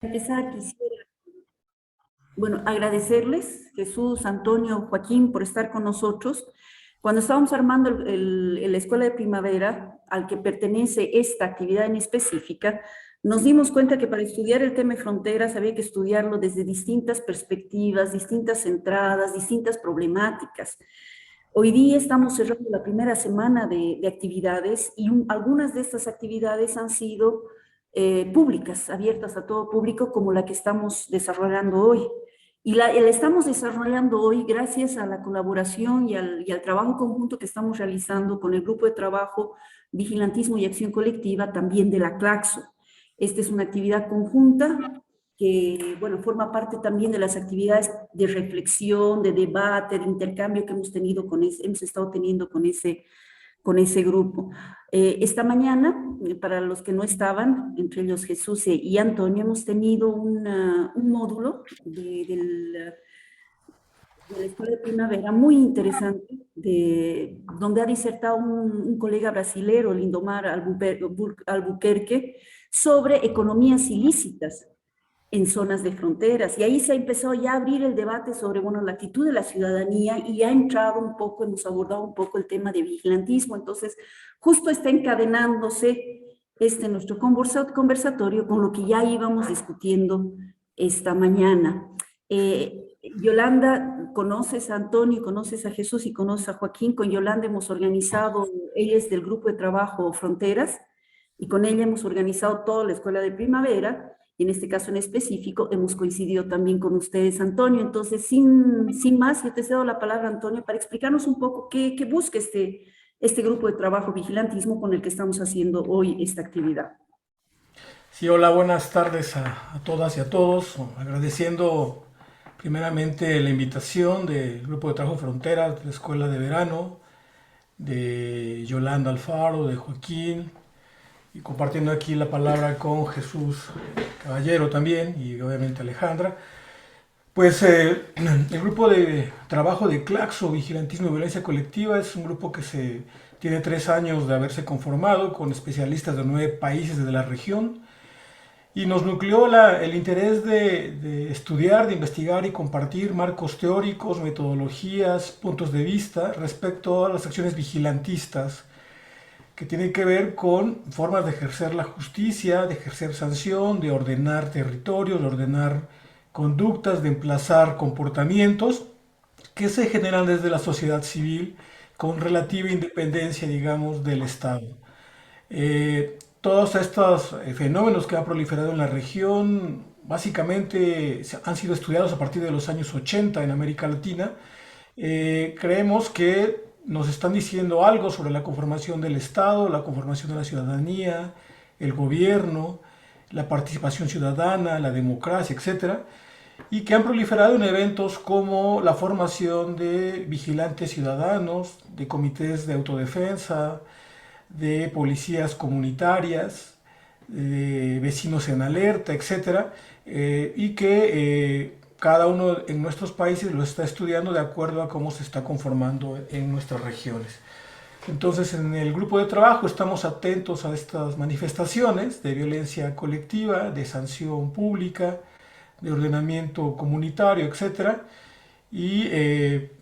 Empezar, quisiera, bueno, agradecerles, Jesús, Antonio, Joaquín, por estar con nosotros. Cuando estábamos armando la escuela de primavera, al que pertenece esta actividad en específica, nos dimos cuenta que para estudiar el tema de fronteras había que estudiarlo desde distintas perspectivas, distintas entradas, distintas problemáticas. Hoy día estamos cerrando la primera semana de actividades y algunas de estas actividades han sido públicas, abiertas a todo público, como la que estamos desarrollando hoy. Y la estamos desarrollando hoy gracias a la colaboración y al trabajo conjunto que estamos realizando con el grupo de trabajo Vigilantismo y Acción Colectiva, también de la CLACSO. Esta es una actividad conjunta que, bueno, forma parte también de las actividades de reflexión, de debate, de intercambio que hemos tenido hemos estado teniendo con ese grupo. Esta mañana, para los que no estaban, entre ellos Jesús y Antonio, hemos tenido un módulo de la Escuela de Primavera muy interesante, donde ha disertado un colega brasilero, Lindomar Albuquerque, sobre economías ilícitas en zonas de fronteras. Y ahí se ha empezado ya a abrir el debate sobre, bueno, la actitud de la ciudadanía y ha entrado un poco, hemos abordado un poco el tema de vigilantismo. Entonces, justo está encadenándose nuestro conversatorio con lo que ya íbamos discutiendo esta mañana. Yolanda, conoces a Antonio, conoces a Jesús y conoces a Joaquín. Con Yolanda hemos organizado, ella es del grupo de trabajo Fronteras, y con ella hemos organizado toda la escuela de primavera. Y en este caso en específico hemos coincidido también con ustedes, Antonio. Entonces, sin más, yo te cedo la palabra, Antonio, para explicarnos un poco qué busca este grupo de trabajo Vigilantismo con el que estamos haciendo hoy esta actividad. Sí, hola, buenas tardes a todas y a todos. Agradeciendo primeramente la invitación del Grupo de Trabajo Fronteras de la Escuela de Verano, de Yolanda Alfaro, de Joaquín, y compartiendo aquí la palabra con Jesús Caballero también, y obviamente Alejandra. Pues el grupo de trabajo de CLACSO, Vigilantismo y Violencia Colectiva, es un grupo que tiene 3 años de haberse conformado con especialistas de 9 países de la región. Y nos nucleó el interés de estudiar, de investigar y compartir marcos teóricos, metodologías, puntos de vista respecto a las acciones vigilantistas que tienen que ver con formas de ejercer la justicia, de ejercer sanción, de ordenar territorios, de ordenar conductas, de emplazar comportamientos que se generan desde la sociedad civil con relativa independencia, digamos, del Estado. Todos estos fenómenos que han proliferado en la región básicamente han sido estudiados a partir de los años 80 en América Latina. Creemos que nos están diciendo algo sobre la conformación del Estado, la conformación de la ciudadanía, el gobierno, la participación ciudadana, la democracia, etcétera, y que han proliferado en eventos como la formación de vigilantes ciudadanos, de comités de autodefensa, de policías comunitarias, de vecinos en alerta, etcétera, y que cada uno en nuestros países lo está estudiando de acuerdo a cómo se está conformando en nuestras regiones. Entonces, en el grupo de trabajo estamos atentos a estas manifestaciones de violencia colectiva, de sanción pública, de ordenamiento comunitario, etcétera, y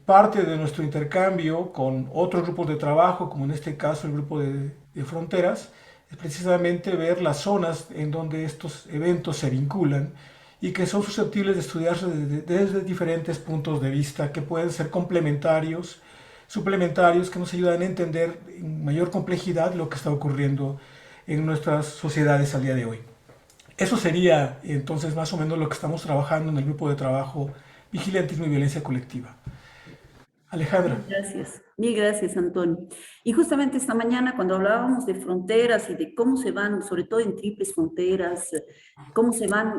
parte de nuestro intercambio con otros grupos de trabajo, como en este caso el grupo de Fronteras, es precisamente ver las zonas en donde estos eventos se vinculan y que son susceptibles de estudiarse desde diferentes puntos de vista que pueden ser complementarios, suplementarios, que nos ayudan a entender en mayor complejidad lo que está ocurriendo en nuestras sociedades al día de hoy. Eso sería entonces más o menos lo que estamos trabajando en el grupo de trabajo Vigilantismo y Violencia Colectiva. Alejandra. Mil gracias, Antonio. Y justamente esta mañana, cuando hablábamos de fronteras y de cómo se van, sobre todo en triples fronteras, cómo se van,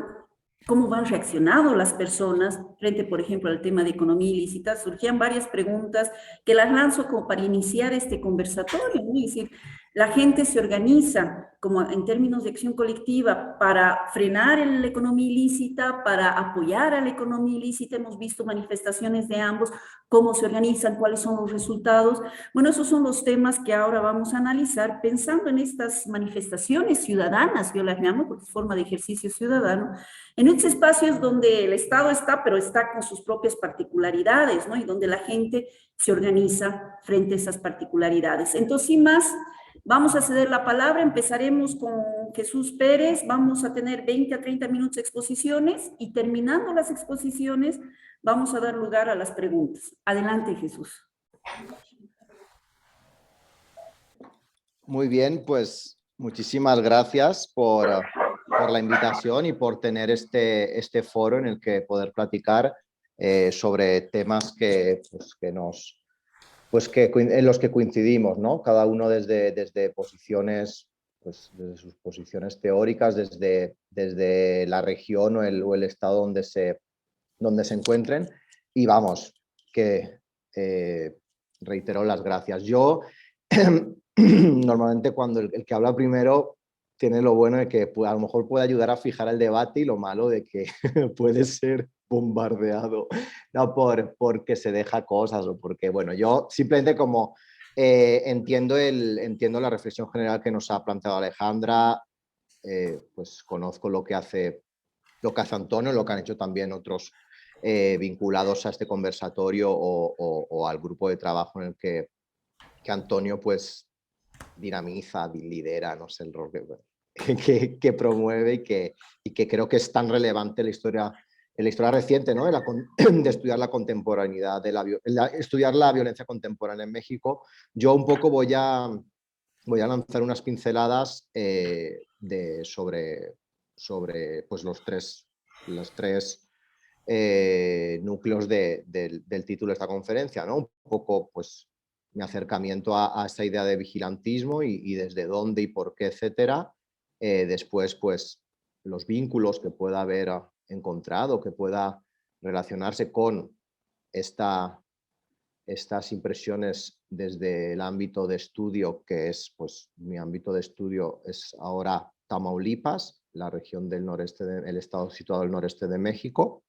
cómo van reaccionando las personas frente, por ejemplo, al tema de economía ilícita, surgían varias preguntas que las lanzo como para iniciar este conversatorio, ¿no? Es decir, La gente se organiza como en términos de acción colectiva para frenar la economía ilícita, para apoyar a la economía ilícita. Hemos visto manifestaciones de ambos, cómo se organizan, cuáles son los resultados. Bueno, esos son los temas que ahora vamos a analizar pensando en estas manifestaciones ciudadanas, yo las llamo porque es forma de ejercicio ciudadano, en estos espacios donde el Estado está, pero está con sus propias particularidades, ¿no? Y donde la gente se organiza frente a esas particularidades. Entonces, sin más, vamos a ceder la palabra, empezaremos con Jesús Pérez, vamos a tener 20 a 30 minutos de exposiciones y terminando las exposiciones vamos a dar lugar a las preguntas. Adelante, Jesús. Muy bien, pues muchísimas gracias por la invitación y por tener este foro en el que poder platicar sobre temas en los que coincidimos, ¿no? Cada uno desde posiciones, pues, desde sus posiciones teóricas, desde la región o el estado donde se encuentren. Y vamos, que reitero las gracias. Yo normalmente cuando el que habla primero tiene lo bueno de que a lo mejor puede ayudar a fijar el debate y lo malo de que puede ser bombardeado, no porque se deja cosas o porque, bueno, yo simplemente como entiendo la reflexión general que nos ha planteado Alejandra, pues conozco lo que hace Antonio, lo que han hecho también otros vinculados a este conversatorio o al grupo de trabajo en el que Antonio pues dinamiza, lidera, no sé, el rol que promueve y que creo que es tan relevante en la historia reciente, ¿no? de estudiar la contemporaneidad, estudiar la violencia contemporánea en México. Yo un poco voy a lanzar unas pinceladas sobre pues, los tres núcleos del título de esta conferencia, ¿no? Un poco, pues, mi acercamiento a esta idea de vigilantismo y desde dónde y por qué, etcétera. Después, pues, los vínculos que pueda haber encontrado, que pueda relacionarse con estas impresiones desde el ámbito de estudio, que es, pues, mi ámbito de estudio es ahora Tamaulipas, la región del noreste, el estado situado al noreste de México,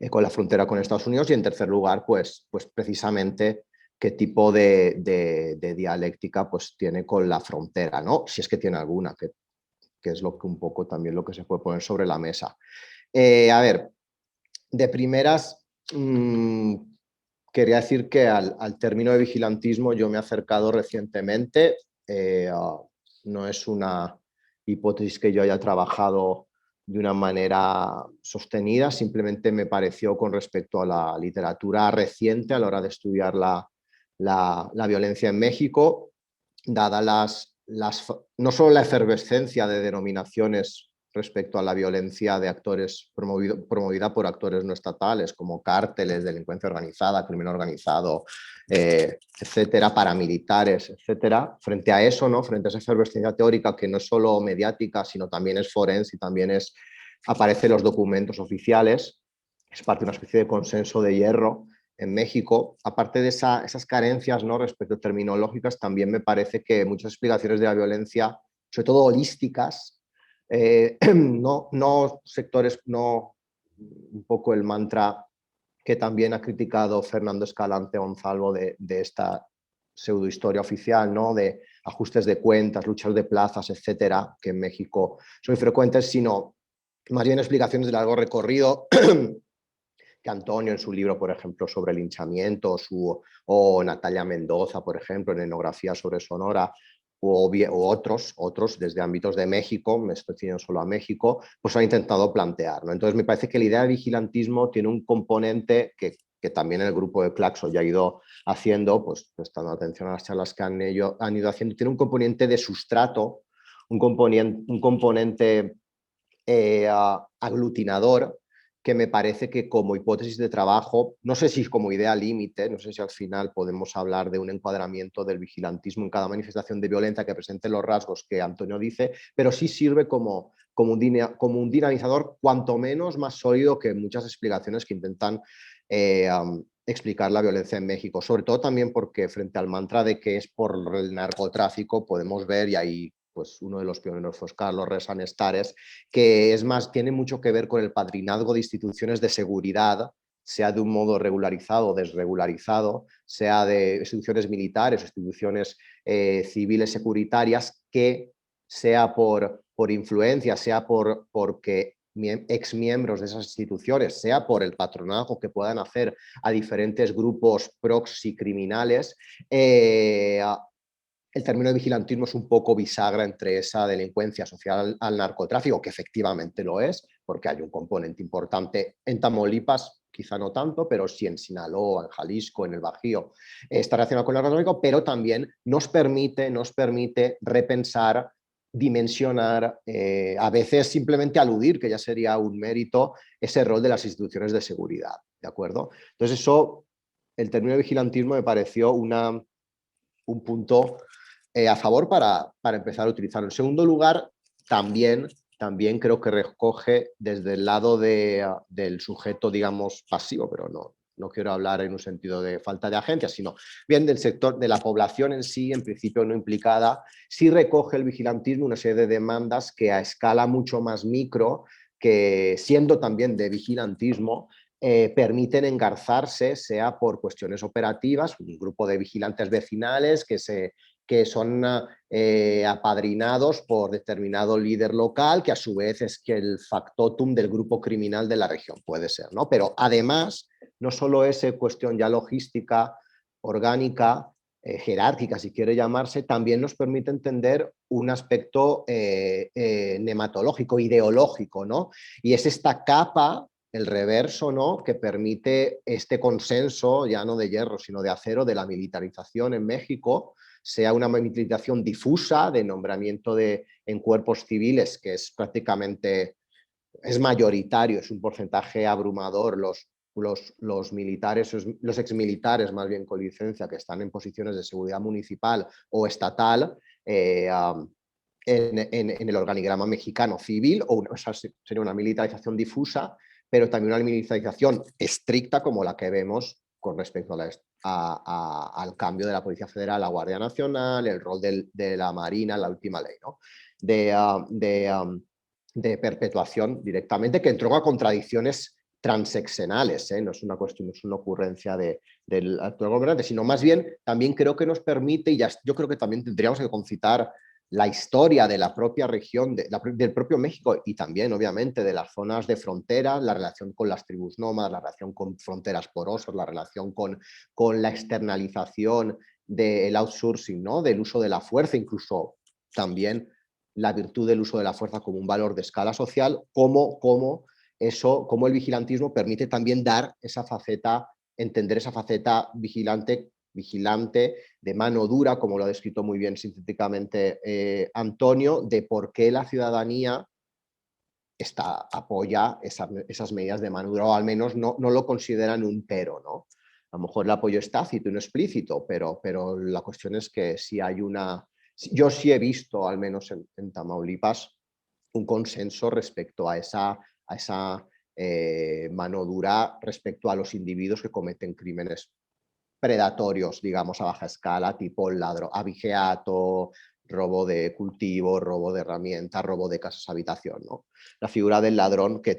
con la frontera con Estados Unidos, y en tercer lugar, pues precisamente qué tipo de dialéctica pues tiene con la frontera, ¿no? Si es que tiene alguna, que es lo que un poco también lo que se puede poner sobre la mesa. A ver, de primeras, quería decir que al término de vigilantismo yo me he acercado recientemente. No es una hipótesis que yo haya trabajado de una manera sostenida, simplemente me pareció con respecto a la literatura reciente a la hora de estudiar la violencia en México, dada no solo la efervescencia de denominaciones respecto a la violencia de actores promovida por actores no estatales, como cárteles, delincuencia organizada, crimen organizado, etcétera, paramilitares, etcétera. Frente a eso, ¿no? Frente a esa efervescencia teórica que no es solo mediática, sino también es forense y también aparece en los documentos oficiales, es parte de una especie de consenso de hierro en México. Aparte de esas carencias, ¿no? Respecto terminológicas, también me parece que muchas explicaciones de la violencia, sobre todo holísticas, no sectores, no un poco el mantra que también ha criticado Fernando Escalante Gonzalo de esta pseudohistoria oficial, ¿no? De ajustes de cuentas, luchas de plazas, etcétera, que en México son frecuentes, sino más bien explicaciones de largo recorrido que Antonio en su libro, por ejemplo, sobre el linchamiento, o Natalia Mendoza, por ejemplo, en Etnografía sobre Sonora, o otros desde ámbitos de México, me estoy refiriendo solo a México, pues han intentado plantear, ¿no? Entonces me parece que la idea de vigilantismo tiene un componente que también el grupo de Claxo ya ha ido haciendo, pues prestando atención a las charlas que han ido haciendo, tiene un componente de sustrato, un componente aglutinador, que me parece que como hipótesis de trabajo, no sé si como idea límite, no sé si al final podemos hablar de un encuadramiento del vigilantismo en cada manifestación de violencia que presente los rasgos que Antonio dice, pero sí sirve como un dinamizador cuanto menos más sólido que muchas explicaciones que intentan explicar la violencia en México, sobre todo también porque frente al mantra de que es por el narcotráfico, podemos ver, y ahí pues uno de los pioneros fue Carlos Reza Nestares, que es más, tiene mucho que ver con el padrinazgo de instituciones de seguridad, sea de un modo regularizado o desregularizado, sea de instituciones militares o instituciones civiles securitarias, que sea por influencia, sea porque exmiembros de esas instituciones, sea por el patronazgo que puedan hacer a diferentes grupos proxy criminales, el término de vigilantismo es un poco bisagra entre esa delincuencia social al narcotráfico, que efectivamente lo es, porque hay un componente importante en Tamaulipas, quizá no tanto, pero sí en Sinaloa, en Jalisco, en el Bajío, está relacionado con el narcotráfico, pero también nos permite repensar, dimensionar, a veces simplemente aludir, que ya sería un mérito, ese rol de las instituciones de seguridad, ¿de acuerdo? Entonces eso, el término de vigilantismo me pareció un punto a favor para empezar a utilizarlo. En segundo lugar, también creo que recoge desde el lado del sujeto, digamos, pasivo, pero no quiero hablar en un sentido de falta de agencia, sino bien del sector, de la población en sí, en principio no implicada, sí recoge el vigilantismo una serie de demandas que a escala mucho más micro, que siendo también de vigilantismo, permiten engarzarse, sea por cuestiones operativas, un grupo de vigilantes vecinales que son apadrinados por determinado líder local, que a su vez es que el factotum del grupo criminal de la región, puede ser, ¿no? Pero además, no solo es cuestión ya logística, orgánica, jerárquica, si quiere llamarse, también nos permite entender un aspecto nematológico, ideológico, ¿no? Y es esta capa, el reverso, ¿no?, que permite este consenso, ya no de hierro, sino de acero, de la militarización en México, sea una militarización difusa de nombramiento en cuerpos civiles, que es prácticamente, es mayoritario, es un porcentaje abrumador, los militares, los exmilitares más bien con licencia, que están en posiciones de seguridad municipal o estatal, en el organigrama mexicano civil, o sea, sería una militarización difusa, pero también una militarización estricta como la que vemos con respecto al cambio de la Policía Federal a la Guardia Nacional, el rol de la Marina, la última ley, ¿no?, de perpetuación directamente, que entró a contradicciones transeccionales, no es una cuestión, no es una ocurrencia del actual gobernante, sino más bien también creo que nos permite, y yo creo que también tendríamos que concitar la historia de la propia región, del propio México, y también obviamente de las zonas de frontera, la relación con las tribus nómadas, la relación con fronteras porosas, la relación con la externalización del outsourcing, ¿no?, del uso de la fuerza, incluso también la virtud del uso de la fuerza como un valor de escala social, como el vigilantismo permite también dar esa faceta, entender esa faceta vigilante de mano dura, como lo ha descrito muy bien sintéticamente Antonio, de por qué la ciudadanía apoya esas medidas de mano dura, o al menos no lo consideran un pero, ¿no? A lo mejor el apoyo es tácito y no explícito, pero la cuestión es que si hay yo sí he visto, al menos en Tamaulipas, un consenso respecto a esa mano dura respecto a los individuos que cometen crímenes predatorios, digamos, a baja escala, tipo abigeato, robo de cultivo, robo de herramientas, robo de casas habitación, ¿no? La figura del ladrón que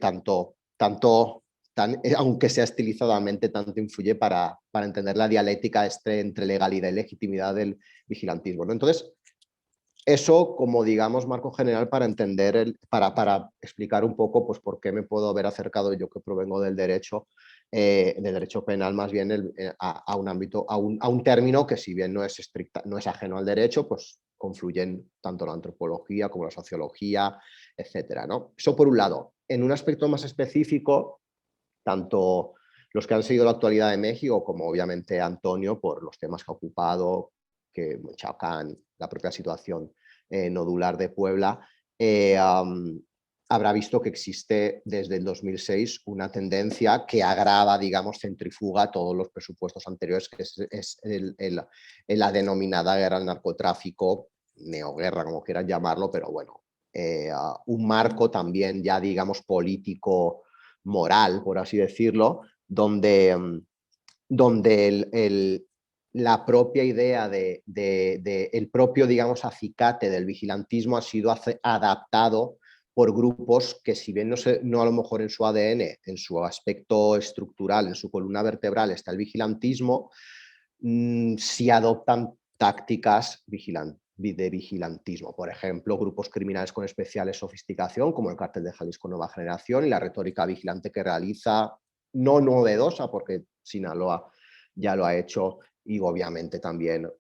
aunque sea estilizadamente, tanto influye para entender la dialéctica entre legalidad y legitimidad del vigilantismo, ¿no? Entonces, eso como, digamos, marco general para entender, para explicar un poco pues, por qué me puedo haber acercado, yo que provengo del derecho penal, más bien a un ámbito, a un término que, si bien no es estricta, no es ajeno al derecho, pues confluyen tanto la antropología como la sociología, etcétera, ¿no? Eso por un lado. En un aspecto más específico, tanto los que han seguido la actualidad de México como obviamente Antonio, por los temas que ha ocupado, que Michoacán, la propia situación nodular de Puebla, habrá visto que existe desde el 2006 una tendencia que agrava, digamos, centrifuga todos los presupuestos anteriores, que es la denominada guerra al narcotráfico, neoguerra, como quieran llamarlo, pero bueno, un marco también ya, digamos, político, moral, por así decirlo, donde donde la propia idea el propio, digamos, acicate del vigilantismo ha sido adaptado por grupos que, si bien no a lo mejor en su ADN, en su aspecto estructural, en su columna vertebral está el vigilantismo, sí adoptan tácticas de vigilantismo. Por ejemplo, grupos criminales con especial sofisticación, como el Cártel de Jalisco Nueva Generación, y la retórica vigilante que realiza, no novedosa, porque Sinaloa ya lo ha hecho, y obviamente también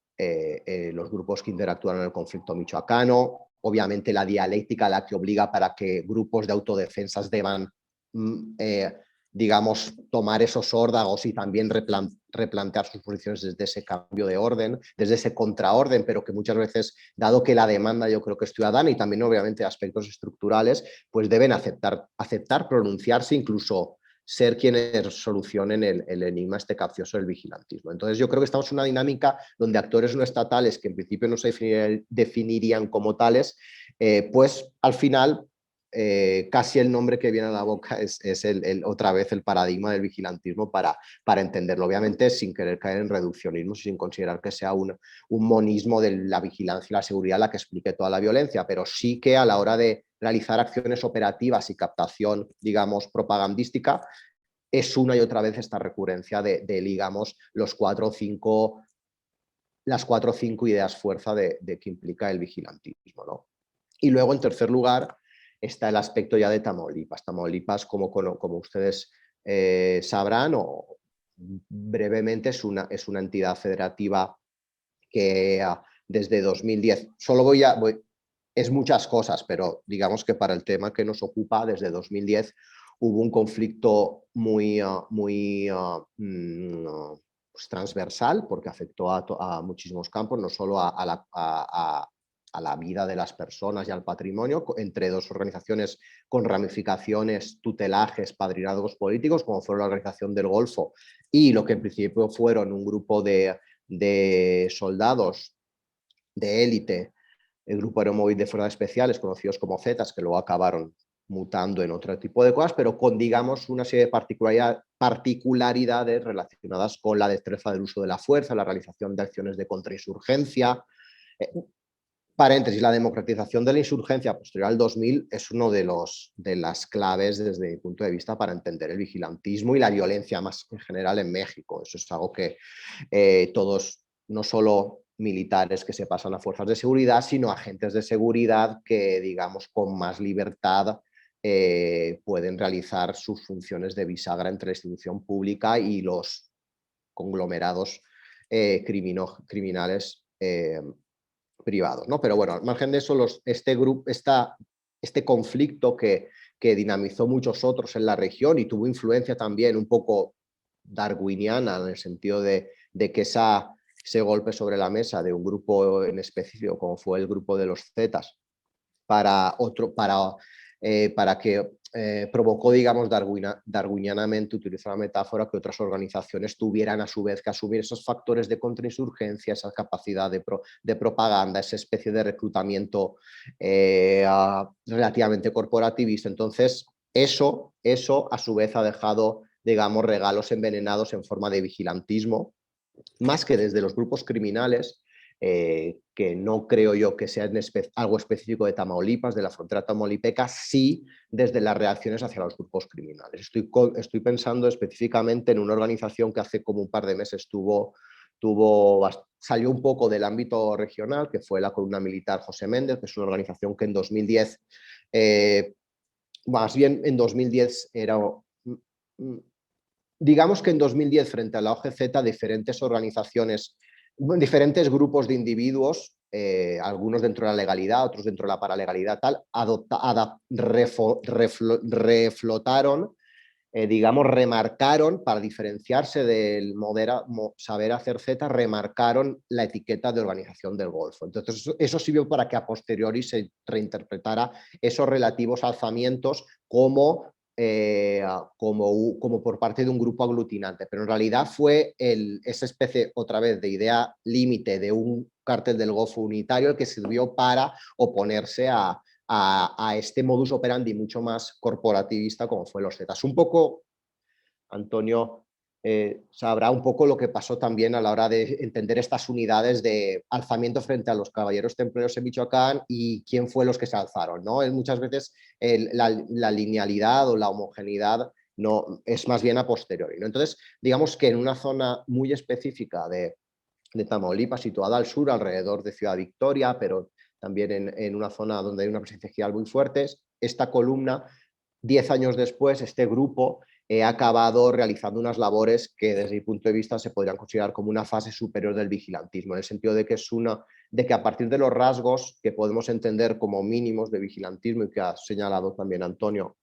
los grupos que interactúan en el conflicto michoacano, obviamente la dialéctica a la que obliga para que grupos de autodefensas deban digamos, tomar esos órdagos y también replantear sus posiciones desde ese cambio de orden, desde ese contraorden, pero que muchas veces, dado que la demanda yo creo que es ciudadana y también obviamente aspectos estructurales, pues deben aceptar pronunciarse, incluso ser quienes solucionen el enigma este capcioso del vigilantismo. Entonces yo creo que estamos en una dinámica donde actores no estatales, que en principio no se definirían como tales, pues al final casi el nombre que viene a la boca es otra vez el paradigma del vigilantismo para entenderlo, obviamente sin querer caer en reduccionismo, sin considerar que sea un monismo de la vigilancia y la seguridad la que explique toda la violencia, pero sí que a la hora de realizar acciones operativas y captación, digamos, propagandística, es una y otra vez esta recurrencia digamos, las 4 o 5 ideas fuerza de que implica el vigilantismo, ¿no? Y luego, en tercer lugar, está el aspecto ya de Tamaulipas. Tamaulipas, como ustedes sabrán, o brevemente, es una entidad federativa que desde 2010, es muchas cosas, pero digamos que para el tema que nos ocupa, desde 2010 hubo un conflicto muy pues transversal, porque afectó a muchísimos campos, no solo a la vida de las personas y al patrimonio, entre dos organizaciones con ramificaciones, tutelajes, padrinazgos políticos, como fueron la Organización del Golfo y lo que en principio fueron un grupo de soldados de élite, el Grupo Aeromóvil de Fuerzas Especiales, conocidos como Zetas, que luego acabaron mutando en otro tipo de cosas, pero con, digamos, una serie de particularidades relacionadas con la destreza del uso de la fuerza, la realización de acciones de contrainsurgencia. Paréntesis, la democratización de la insurgencia posterior al 2000 es uno de las claves desde mi punto de vista para entender el vigilantismo y la violencia más en general en México. Eso es algo que todos, no solo militares que se pasan a fuerzas de seguridad, sino agentes de seguridad que, digamos, con más libertad pueden realizar sus funciones de bisagra entre la institución pública y los conglomerados criminales privados, ¿no? Pero bueno, al margen de eso, este conflicto que dinamizó muchos otros en la región y tuvo influencia también un poco darwiniana, en el sentido de que ese golpe sobre la mesa de un grupo en específico, como fue el grupo de los Zetas, para que provocó, digamos, darwinianamente, utilizo la metáfora, que otras organizaciones tuvieran a su vez que asumir esos factores de contrainsurgencia, esa capacidad de propaganda, esa especie de reclutamiento relativamente corporativista. Entonces, eso a su vez ha dejado, digamos, regalos envenenados en forma de vigilantismo, más que desde los grupos criminales, que no creo yo que sea algo específico de Tamaulipas, de la frontera tamaulipeca, sí desde las reacciones hacia los grupos criminales. Estoy pensando específicamente en una organización que hace como un par de meses salió un poco del ámbito regional, que fue la columna militar José Méndez, que es una organización que en 2010, más bien en 2010 era... Digamos que en 2010, frente a la OGZ, diferentes organizaciones, diferentes grupos de individuos, algunos dentro de la legalidad, otros dentro de la paralegalidad, tal, reflotaron, digamos, remarcaron, para diferenciarse del saber hacer Z, remarcaron la etiqueta de organización del Golfo. Entonces, eso sirvió para que a posteriori se reinterpretara esos relativos alzamientos como por parte de un grupo aglutinante, pero en realidad fue esa especie, otra vez, de idea límite de un cártel del Golfo unitario el que sirvió para oponerse a este modus operandi mucho más corporativista como fue los Zetas. Un poco, Antonio, sabrá un poco lo que pasó también a la hora de entender estas unidades de alzamiento frente a los caballeros templeros en Michoacán y quién fue los que se alzaron, ¿no? Muchas veces la linealidad o la homogeneidad no, es más bien a posteriori, ¿no? Entonces, digamos que en una zona muy específica de Tamaulipas, situada al sur, alrededor de Ciudad Victoria, pero también en una zona donde hay una presencia ejidal muy fuerte, esta columna, 10 años después, este grupo ha acabado realizando unas labores que desde mi punto de vista se podrían considerar como una fase superior del vigilantismo, en el sentido de que de que a partir de los rasgos que podemos entender como mínimos de vigilantismo y que ha señalado también Antonio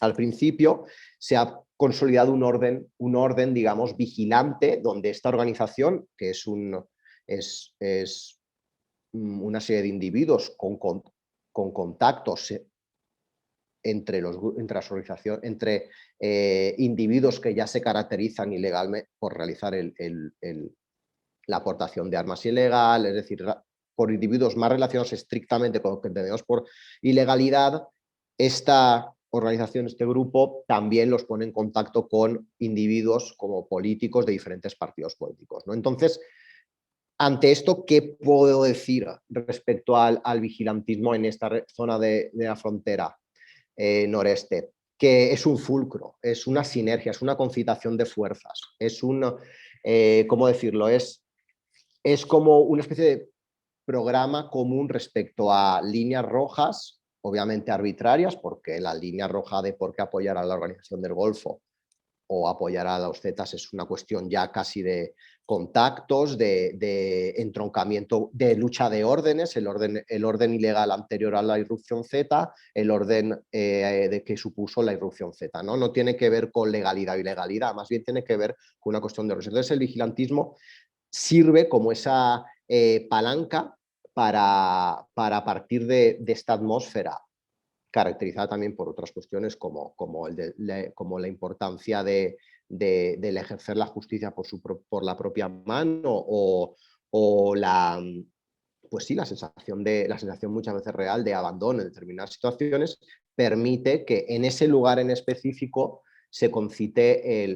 al principio, se ha consolidado un orden, digamos, vigilante, donde esta organización, que es una serie de individuos con contactos entre individuos que ya se caracterizan ilegalmente por realizar la aportación de armas ilegal, es decir, por individuos más relacionados estrictamente con lo que entendemos por ilegalidad, esta organización, este grupo, también los pone en contacto con individuos como políticos de diferentes partidos políticos, ¿no? Entonces, ante esto, ¿qué puedo decir respecto al vigilantismo en esta zona de la frontera noreste? Que es un fulcro, es una sinergia, es una concitación de fuerzas, es ¿cómo decirlo? Es como una especie de programa común respecto a líneas rojas, obviamente arbitrarias, porque la línea roja de por qué apoyar a la Organización del Golfo o apoyar a los Zetas es una cuestión ya casi de contactos, de entroncamiento, de lucha de órdenes, el orden ilegal anterior a la irrupción Z, el orden de que supuso la irrupción Z. No tiene que ver con legalidad o ilegalidad, más bien tiene que ver con una cuestión de orden. Entonces el vigilantismo sirve como esa palanca para partir de esta atmósfera caracterizada también por otras cuestiones como la importancia del ejercer la justicia por la propia mano o pues sí, la sensación muchas veces real de abandono en determinadas situaciones, permite que en ese lugar en específico se concite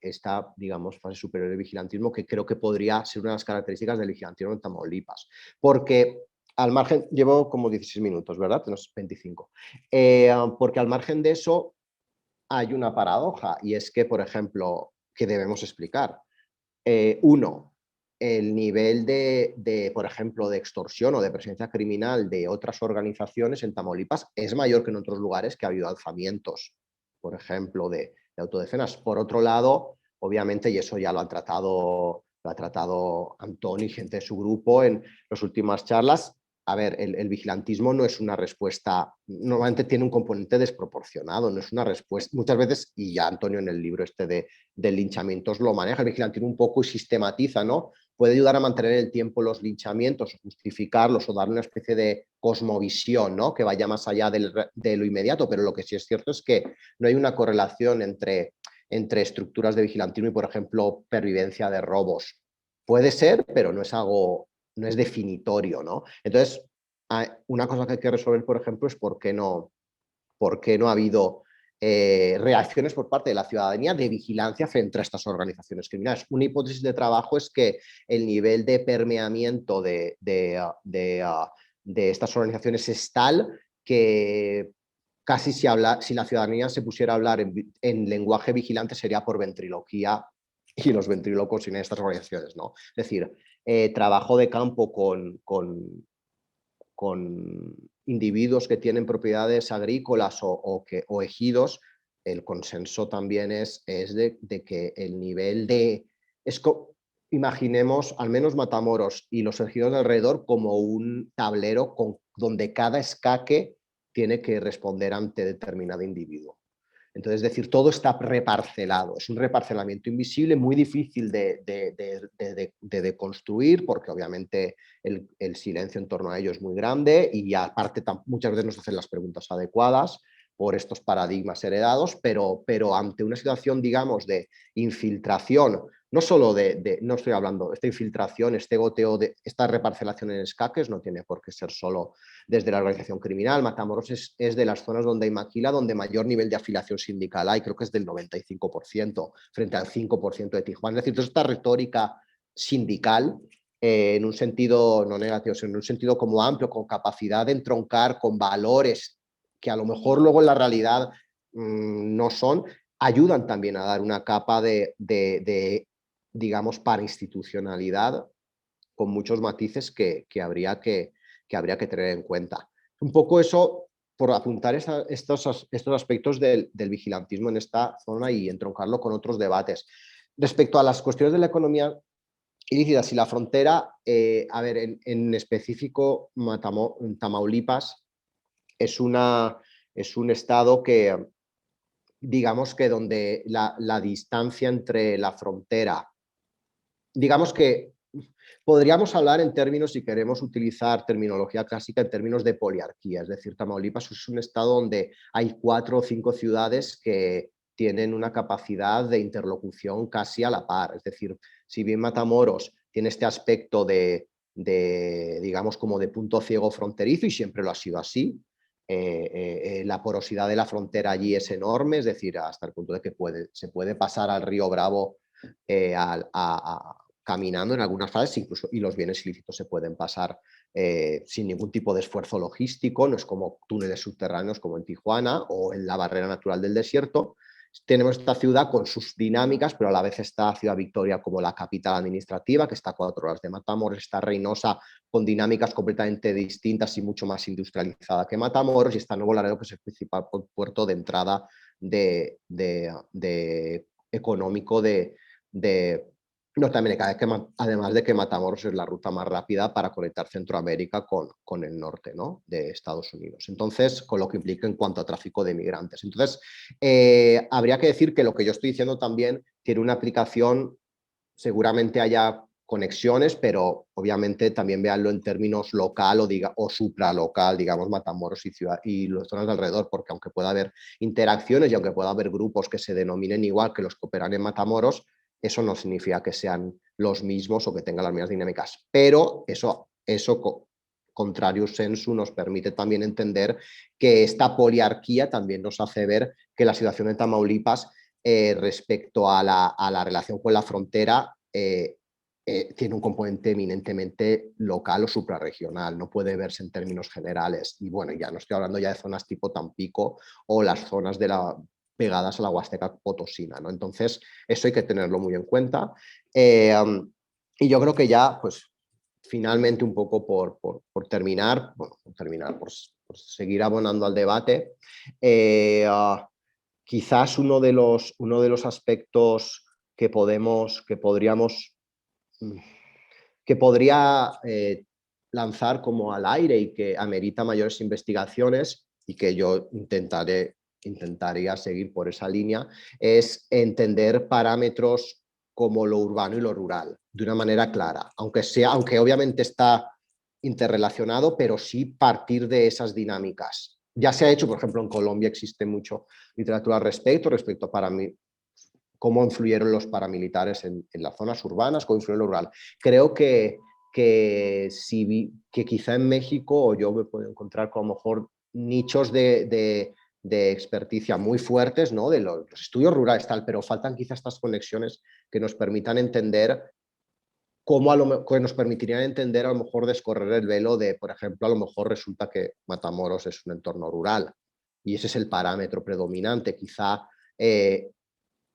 esta, digamos, fase superior de vigilantismo, que creo que podría ser una de las características del vigilantismo en Tamaulipas. Porque al margen, llevo como 16 minutos, ¿verdad? Tenemos 25. Porque al margen de eso hay una paradoja, y es que, por ejemplo, que debemos explicar. Uno, el nivel por ejemplo, de extorsión o de presencia criminal de otras organizaciones en Tamaulipas es mayor que en otros lugares que ha habido alzamientos, por ejemplo, de autodefensas. Por otro lado, obviamente, y eso ya lo ha tratado Antonio y gente de su grupo en las últimas charlas, a ver, el vigilantismo no es una respuesta, normalmente tiene un componente desproporcionado, no es una respuesta, muchas veces, y ya Antonio en el libro de linchamientos lo maneja, el vigilantismo un poco y sistematiza, ¿no? Puede ayudar a mantener el tiempo los linchamientos, justificarlos o darle una especie de cosmovisión, ¿no? Que vaya más allá de lo inmediato, pero lo que sí es cierto es que no hay una correlación entre estructuras de vigilantismo y, por ejemplo, pervivencia de robos. Puede ser, pero no es definitorio, ¿no? Entonces, una cosa que hay que resolver, por ejemplo, es por qué no ha habido reacciones por parte de la ciudadanía de vigilancia frente a estas organizaciones criminales. Una hipótesis de trabajo es que el nivel de permeamiento de estas organizaciones es tal que casi si la ciudadanía se pusiera a hablar en lenguaje vigilante sería por ventriloquía, y los ventrílocos sin estas organizaciones, ¿no? Es decir, trabajo de campo con individuos que tienen propiedades agrícolas o ejidos, el consenso también es de que el nivel imaginemos al menos Matamoros y los ejidos de alrededor como un tablero donde cada escaque tiene que responder ante determinado individuo. Entonces, es decir, todo está reparcelado, es un reparcelamiento invisible muy difícil de deconstruir porque obviamente el silencio en torno a ello es muy grande y aparte muchas veces no se hacen las preguntas adecuadas por estos paradigmas heredados, pero ante una situación, digamos, de infiltración, no solo no estoy hablando, esta infiltración, este goteo, esta reparcelación en escaques no tiene por qué ser solo desde la organización criminal. Matamoros es de las zonas donde hay maquila, donde mayor nivel de afiliación sindical hay, creo que es del 95% frente al 5% de Tijuana. Es decir, toda esta retórica sindical, en un sentido no negativo, sino en un sentido como amplio, con capacidad de entroncar con valores que a lo mejor luego en la realidad no son, ayudan también a dar una capa digamos, para institucionalidad con muchos matices que habría que tener en cuenta. Un poco eso por apuntar estos aspectos del vigilantismo en esta zona y entroncarlo con otros debates. Respecto a las cuestiones de la economía ilícita, si la frontera, a ver, en específico Tamaulipas es un estado que, digamos que donde la distancia entre la frontera, digamos que podríamos hablar en términos, si queremos utilizar terminología clásica, en términos de poliarquía, es decir, Tamaulipas es un estado donde hay 4 o 5 ciudades que tienen una capacidad de interlocución casi a la par, es decir, si bien Matamoros tiene este aspecto digamos, como de punto ciego fronterizo, y siempre lo ha sido así, la porosidad de la frontera allí es enorme, es decir, hasta el punto de que se puede pasar al río Bravo caminando en algunas fases, incluso, y los bienes ilícitos se pueden pasar sin ningún tipo de esfuerzo logístico, no es como túneles subterráneos como en Tijuana o en la barrera natural del desierto. Tenemos esta ciudad con sus dinámicas, pero a la vez está Ciudad Victoria como la capital administrativa, que está a 4 horas de Matamoros, está Reynosa con dinámicas completamente distintas y mucho más industrializada que Matamoros, y está Nuevo Laredo, que es el principal puerto de entrada económico de Norteamérica, además de que Matamoros es la ruta más rápida para conectar Centroamérica con el norte, ¿no?, de Estados Unidos. Entonces, con lo que implica en cuanto a tráfico de migrantes. Entonces, habría que decir que lo que yo estoy diciendo también tiene una aplicación, seguramente haya conexiones, pero obviamente también véanlo en términos local o supralocal, digamos, Matamoros y las zonas de alrededor, porque aunque pueda haber interacciones y aunque pueda haber grupos que se denominen igual que los que operan en Matamoros, eso no significa que sean los mismos o que tengan las mismas dinámicas, pero eso contrario sensu, nos permite también entender que esta poliarquía también nos hace ver que la situación de Tamaulipas respecto a la relación con la frontera tiene un componente eminentemente local o suprarregional, no puede verse en términos generales. Y bueno, ya no estoy hablando ya de zonas tipo Tampico o las zonas pegadas a la Huasteca Potosina, ¿no? Entonces, eso hay que tenerlo muy en cuenta. Y yo creo que ya, pues, finalmente, un poco por terminar, bueno, por seguir abonando al debate, quizás uno de los aspectos que podría lanzar como al aire y que amerita mayores investigaciones y que yo intentaría seguir por esa línea, es entender parámetros como lo urbano y lo rural de una manera clara, aunque obviamente está interrelacionado, pero sí partir de esas dinámicas. Ya se ha hecho, por ejemplo, en Colombia existe mucho literatura al respecto para mí, cómo influyeron los paramilitares en las zonas urbanas, cómo influyeron lo rural. Creo que quizá en México, o yo me puedo encontrar con a lo mejor nichos de experticia muy fuertes, ¿no?, de los estudios rurales, tal, pero faltan quizá estas conexiones que nos permitan entender que nos permitirían entender, a lo mejor, descorrer el velo de, por ejemplo, a lo mejor resulta que Matamoros es un entorno rural y ese es el parámetro predominante. Quizá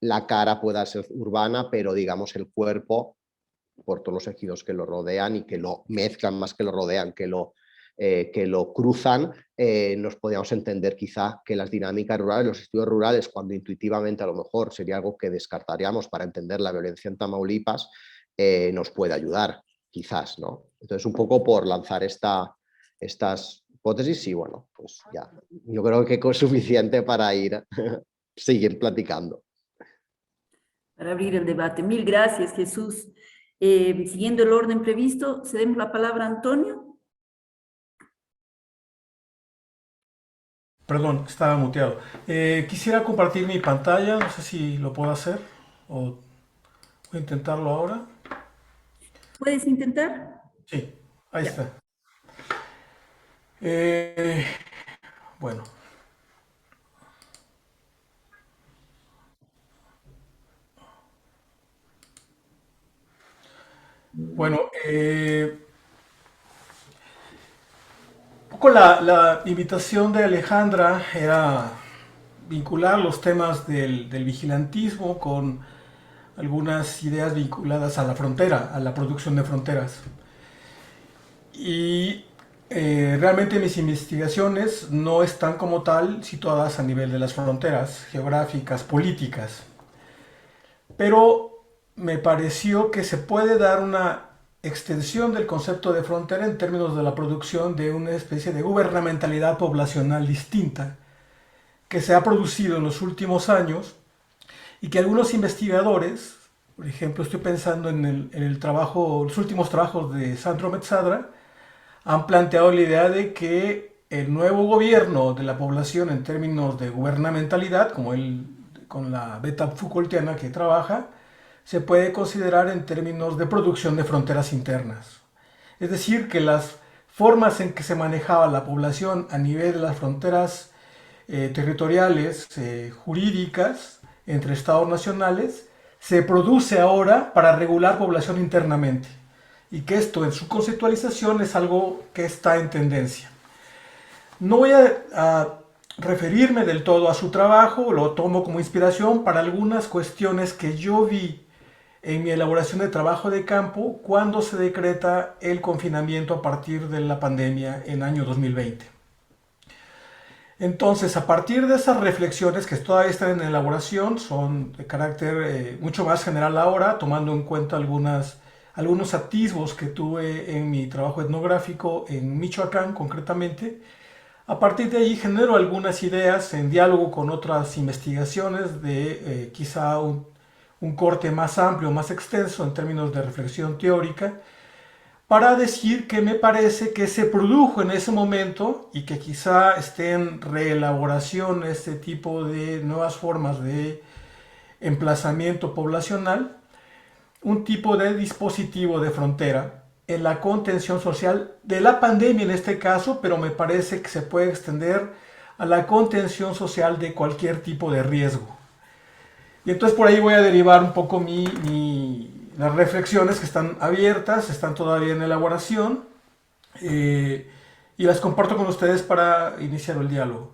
la cara pueda ser urbana, pero digamos el cuerpo, por todos los ejidos que lo rodean y que lo mezclan más que lo rodean, que lo cruzan, nos podríamos entender quizá que las dinámicas rurales, los estudios rurales, cuando intuitivamente a lo mejor sería algo que descartaríamos para entender la violencia en Tamaulipas, nos puede ayudar, quizás, ¿no? Entonces, un poco por lanzar estas hipótesis y bueno, pues ya, yo creo que es suficiente para seguir platicando. Para abrir el debate. Mil gracias, Jesús. Siguiendo el orden previsto, cedemos la palabra a Antonio. Perdón, estaba muteado. Quisiera compartir mi pantalla, no sé si lo puedo hacer o Voy a intentarlo ahora. ¿Puedes intentar? Sí, ahí Ya. está. Eh, bueno, bueno, un poco la invitación de Alejandra era vincular los temas del vigilantismo con algunas ideas vinculadas a la frontera, a la producción de fronteras. Y realmente mis investigaciones no están como tal situadas a nivel de las fronteras geográficas, políticas, pero me pareció que se puede dar una extensión del concepto de frontera en términos de la producción de una especie de gubernamentalidad poblacional distinta que se ha producido en los últimos años y que algunos investigadores, por ejemplo, estoy pensando en el trabajo, los últimos trabajos de Sandro Mezzadra, han planteado la idea de que el nuevo gobierno de la población en términos de gubernamentalidad, como él con la beta Foucaultiana que trabaja, se puede considerar en términos de producción de fronteras internas. Es decir, que las formas en que se manejaba la población a nivel de las fronteras territoriales, jurídicas, entre estados nacionales, se produce ahora para regular población internamente y que esto en su conceptualización es algo que está en tendencia. No voy a referirme del todo a su trabajo, lo tomo como inspiración para algunas cuestiones que yo vi en mi elaboración de trabajo de campo cuando se decreta el confinamiento a partir de la pandemia en año 2020. Entonces, a partir de esas reflexiones que todavía están en elaboración, son de carácter mucho más general ahora, tomando en cuenta algunos atisbos que tuve en mi trabajo etnográfico en Michoacán concretamente. A partir de ahí genero algunas ideas en diálogo con otras investigaciones de quizá un corte más amplio, más extenso en términos de reflexión teórica, para decir que me parece que se produjo en ese momento y que quizá esté en reelaboración este tipo de nuevas formas de emplazamiento poblacional, un tipo de dispositivo de frontera en la contención social de la pandemia en este caso, pero me parece que se puede extender a la contención social de cualquier tipo de riesgo. Y entonces por ahí voy a derivar un poco las reflexiones que están abiertas, están todavía en elaboración, y las comparto con ustedes para iniciar el diálogo.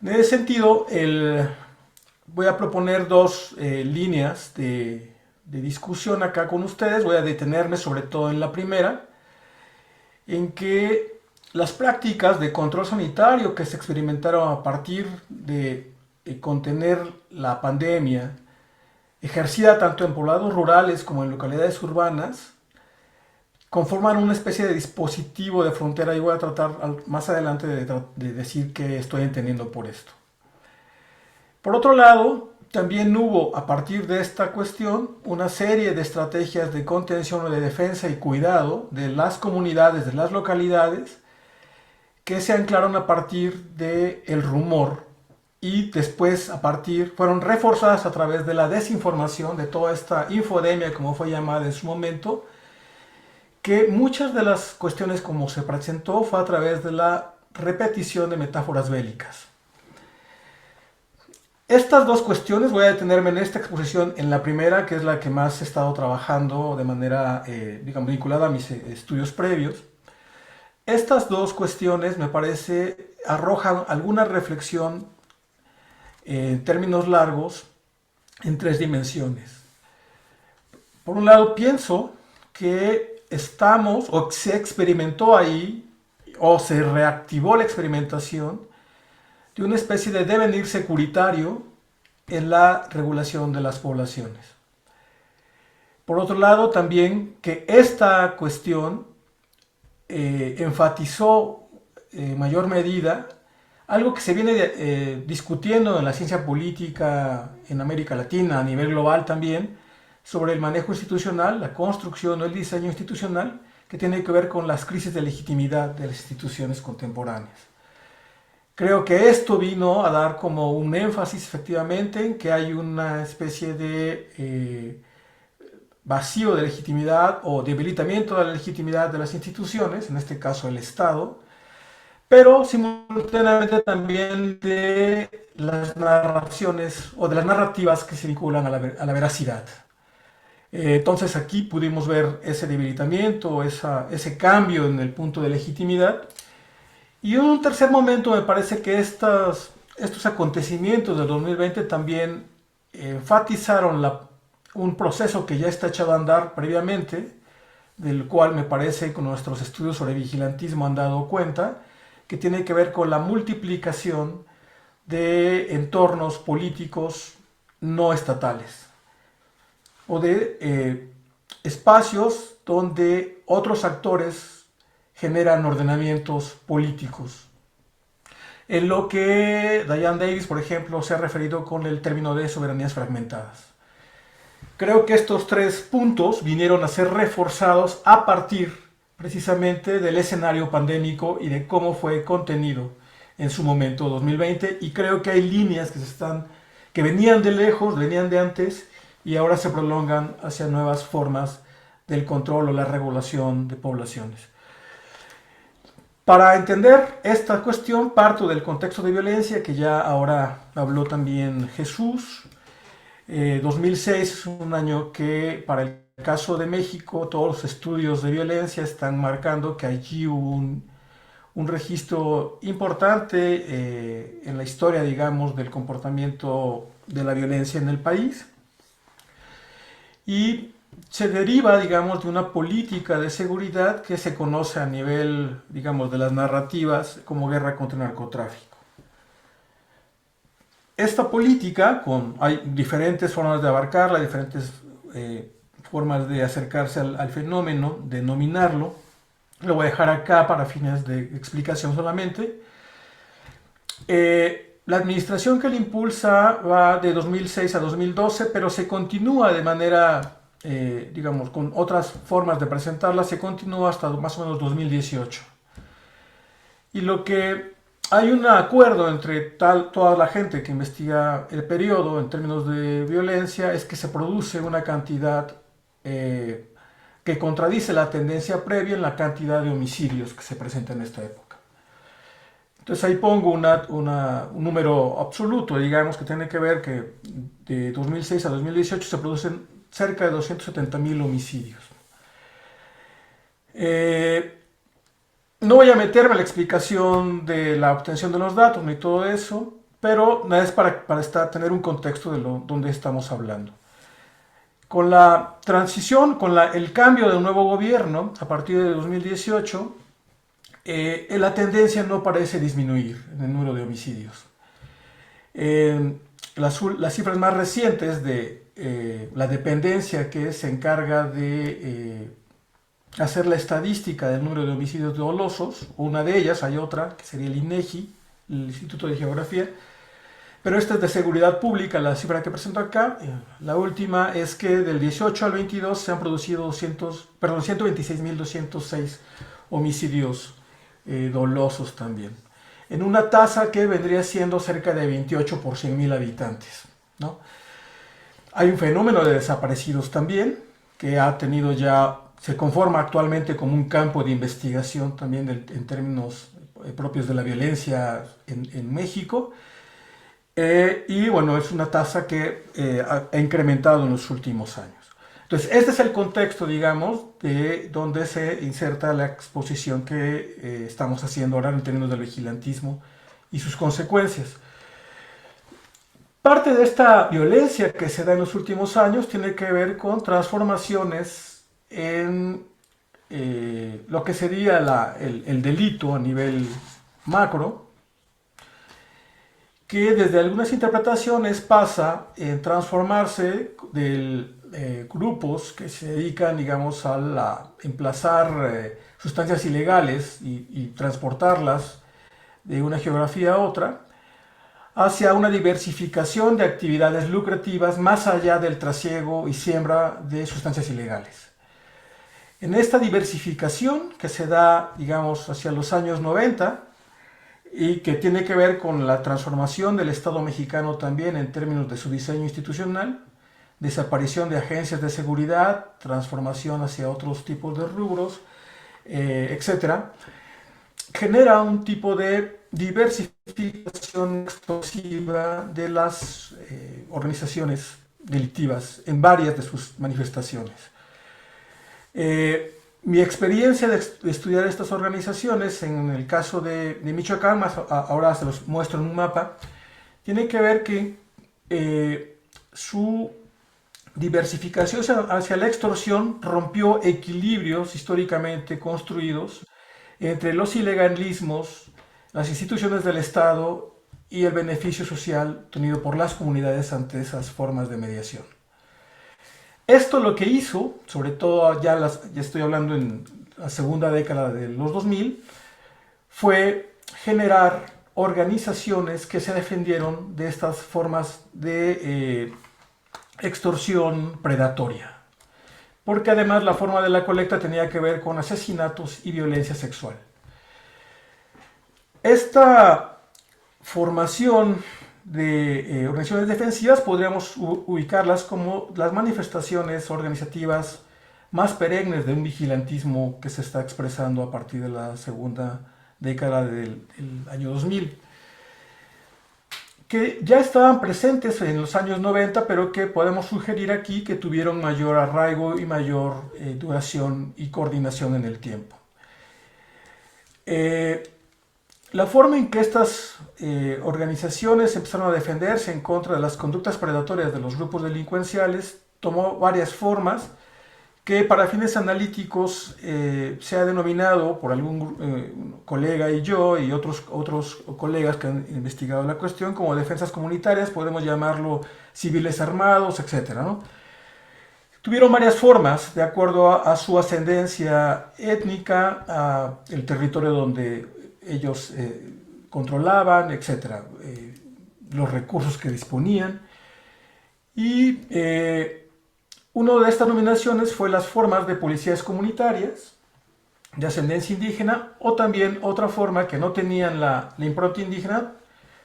En ese sentido, voy a proponer dos líneas de discusión acá con ustedes. Voy a detenerme sobre todo en la primera, en que las prácticas de control sanitario que se experimentaron a partir de contener la pandemia, ejercida tanto en poblados rurales como en localidades urbanas, conforman una especie de dispositivo de frontera y voy a tratar más adelante de decir qué estoy entendiendo por esto. Por otro lado, también hubo a partir de esta cuestión una serie de estrategias de contención o de defensa y cuidado de las comunidades, de las localidades, que se anclaron a partir del rumor y después fueron reforzadas a través de la desinformación, de toda esta infodemia, como fue llamada en su momento, que muchas de las cuestiones como se presentó fue a través de la repetición de metáforas bélicas. Estas dos cuestiones, voy a detenerme en esta exposición, en la primera, que es la que más he estado trabajando de manera, digamos, vinculada a mis estudios previos. Estas dos cuestiones, me parece, arrojan alguna reflexión en términos largos en tres dimensiones. Por un lado, pienso que estamos, o se experimentó ahí, o se reactivó la experimentación de una especie de devenir securitario en la regulación de las poblaciones. Por otro lado, también que esta cuestión enfatizó en mayor medida algo que se viene discutiendo en la ciencia política en América Latina, a nivel global también, sobre el manejo institucional, la construcción o el diseño institucional, que tiene que ver con las crisis de legitimidad de las instituciones contemporáneas. Creo que esto vino a dar como un énfasis efectivamente en que hay una especie de vacío de legitimidad o debilitamiento de la legitimidad de las instituciones, en este caso el Estado, pero simultáneamente también de las narraciones o de las narrativas que se vinculan a la veracidad. Entonces aquí pudimos ver ese debilitamiento, ese cambio en el punto de legitimidad. Y en un tercer momento me parece que estos acontecimientos del 2020 también enfatizaron un proceso que ya está echado a andar previamente, del cual me parece que nuestros estudios sobre vigilantismo han dado cuenta, que tiene que ver con la multiplicación de entornos políticos no estatales o de espacios donde otros actores generan ordenamientos políticos. En lo que Diane Davis, por ejemplo, se ha referido con el término de soberanías fragmentadas. Creo que estos tres puntos vinieron a ser reforzados a partir precisamente del escenario pandémico y de cómo fue contenido en su momento 2020, y creo que hay líneas que venían de lejos, venían de antes y ahora se prolongan hacia nuevas formas del control o la regulación de poblaciones. Para entender esta cuestión parto del contexto de violencia que ya ahora habló también Jesús. 2006 es un año que para el caso de México todos los estudios de violencia están marcando que allí hubo un registro importante en la historia, digamos, del comportamiento de la violencia en el país, y se deriva, digamos, de una política de seguridad que se conoce a nivel, digamos, de las narrativas como guerra contra el narcotráfico. Esta política, hay diferentes formas de abarcarla, diferentes formas de acercarse al fenómeno, de nominarlo. Lo voy a dejar acá para fines de explicación solamente. La administración que le impulsa va de 2006 a 2012, pero se continúa de manera, digamos, con otras formas de presentarla, se continúa hasta más o menos 2018. Y lo que hay un acuerdo entre toda la gente que investiga el periodo en términos de violencia es que se produce una cantidad que contradice la tendencia previa en la cantidad de homicidios que se presenta en esta época. Entonces ahí pongo un número absoluto, digamos, que tiene que ver que de 2006 a 2018 se producen cerca de 270,000 homicidios. No voy a meterme en la explicación de la obtención de los datos ni todo eso, pero nada es para tener un contexto de donde estamos hablando. Con la transición, el cambio del nuevo gobierno a partir de 2018, la tendencia no parece disminuir en el número de homicidios. Las cifras más recientes de la dependencia que se encarga de hacer la estadística del número de homicidios dolosos, una de ellas, hay otra, que sería el INEGI, el Instituto de Geografía, pero esta es de seguridad pública, la cifra que presento acá. La última es que del 18 al 22 se han producido 126,206 homicidios dolosos también, en una tasa que vendría siendo cerca de 28 por 100,000 habitantes, ¿no? Hay un fenómeno de desaparecidos también, que se conforma actualmente como un campo de investigación también en términos propios de la violencia en México. Y bueno, es una tasa que ha incrementado en los últimos años. Entonces, este es el contexto, digamos, de donde se inserta la exposición que estamos haciendo ahora en términos del vigilantismo y sus consecuencias. Parte de esta violencia que se da en los últimos años tiene que ver con transformaciones en lo que sería el delito a nivel macro, que desde algunas interpretaciones pasa en transformarse de grupos que se dedican, digamos, a emplazar sustancias ilegales y transportarlas de una geografía a otra, hacia una diversificación de actividades lucrativas más allá del trasiego y siembra de sustancias ilegales. En esta diversificación que se da, digamos, hacia los años 90, y que tiene que ver con la transformación del Estado mexicano también en términos de su diseño institucional, desaparición de agencias de seguridad, transformación hacia otros tipos de rubros, etcétera, genera un tipo de diversificación explosiva de las organizaciones delictivas en varias de sus manifestaciones. Mi experiencia de estudiar estas organizaciones, en el caso de Michoacán, ahora se los muestro en un mapa, tiene que ver que su diversificación hacia la extorsión rompió equilibrios históricamente construidos entre los ilegalismos, las instituciones del Estado y el beneficio social tenido por las comunidades ante esas formas de mediación. Esto lo que hizo, sobre todo ya estoy hablando en la segunda década de los 2000, fue generar organizaciones que se defendieron de estas formas de extorsión predatoria. Porque además la forma de la colecta tenía que ver con asesinatos y violencia sexual. Esta formación de organizaciones defensivas podríamos ubicarlas como las manifestaciones organizativas más perennes de un vigilantismo que se está expresando a partir de la segunda década del año 2000, que ya estaban presentes en los años 90, pero que podemos sugerir aquí que tuvieron mayor arraigo y mayor duración y coordinación en el tiempo. La forma en que estas organizaciones empezaron a defenderse en contra de las conductas predatorias de los grupos delincuenciales tomó varias formas que para fines analíticos se ha denominado por algún colega y yo y otros colegas que han investigado la cuestión como defensas comunitarias, podemos llamarlo civiles armados, etc., ¿no? Tuvieron varias formas de acuerdo a su ascendencia étnica, a el territorio donde ellos controlaban, etc., los recursos que disponían. Y una de estas nominaciones fue las formas de policías comunitarias de ascendencia indígena, o también otra forma que no tenían la impronta indígena,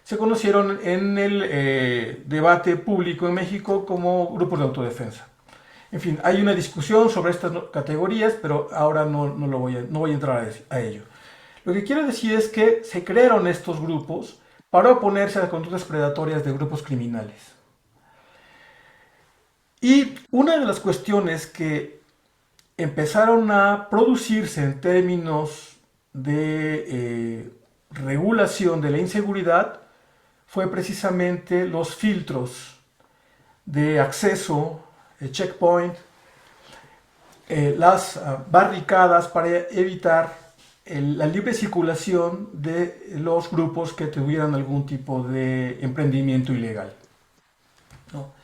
se conocieron en el debate público en México como grupos de autodefensa. En fin, hay una discusión sobre estas categorías, pero ahora no voy a entrar a ello. Lo que quiero decir es que se crearon estos grupos para oponerse a las conductas predatorias de grupos criminales. Y una de las cuestiones que empezaron a producirse en términos de regulación de la inseguridad fue precisamente los filtros de acceso, checkpoint, las barricadas para evitar la libre circulación de los grupos que tuvieran algún tipo de emprendimiento ilegal, ¿no?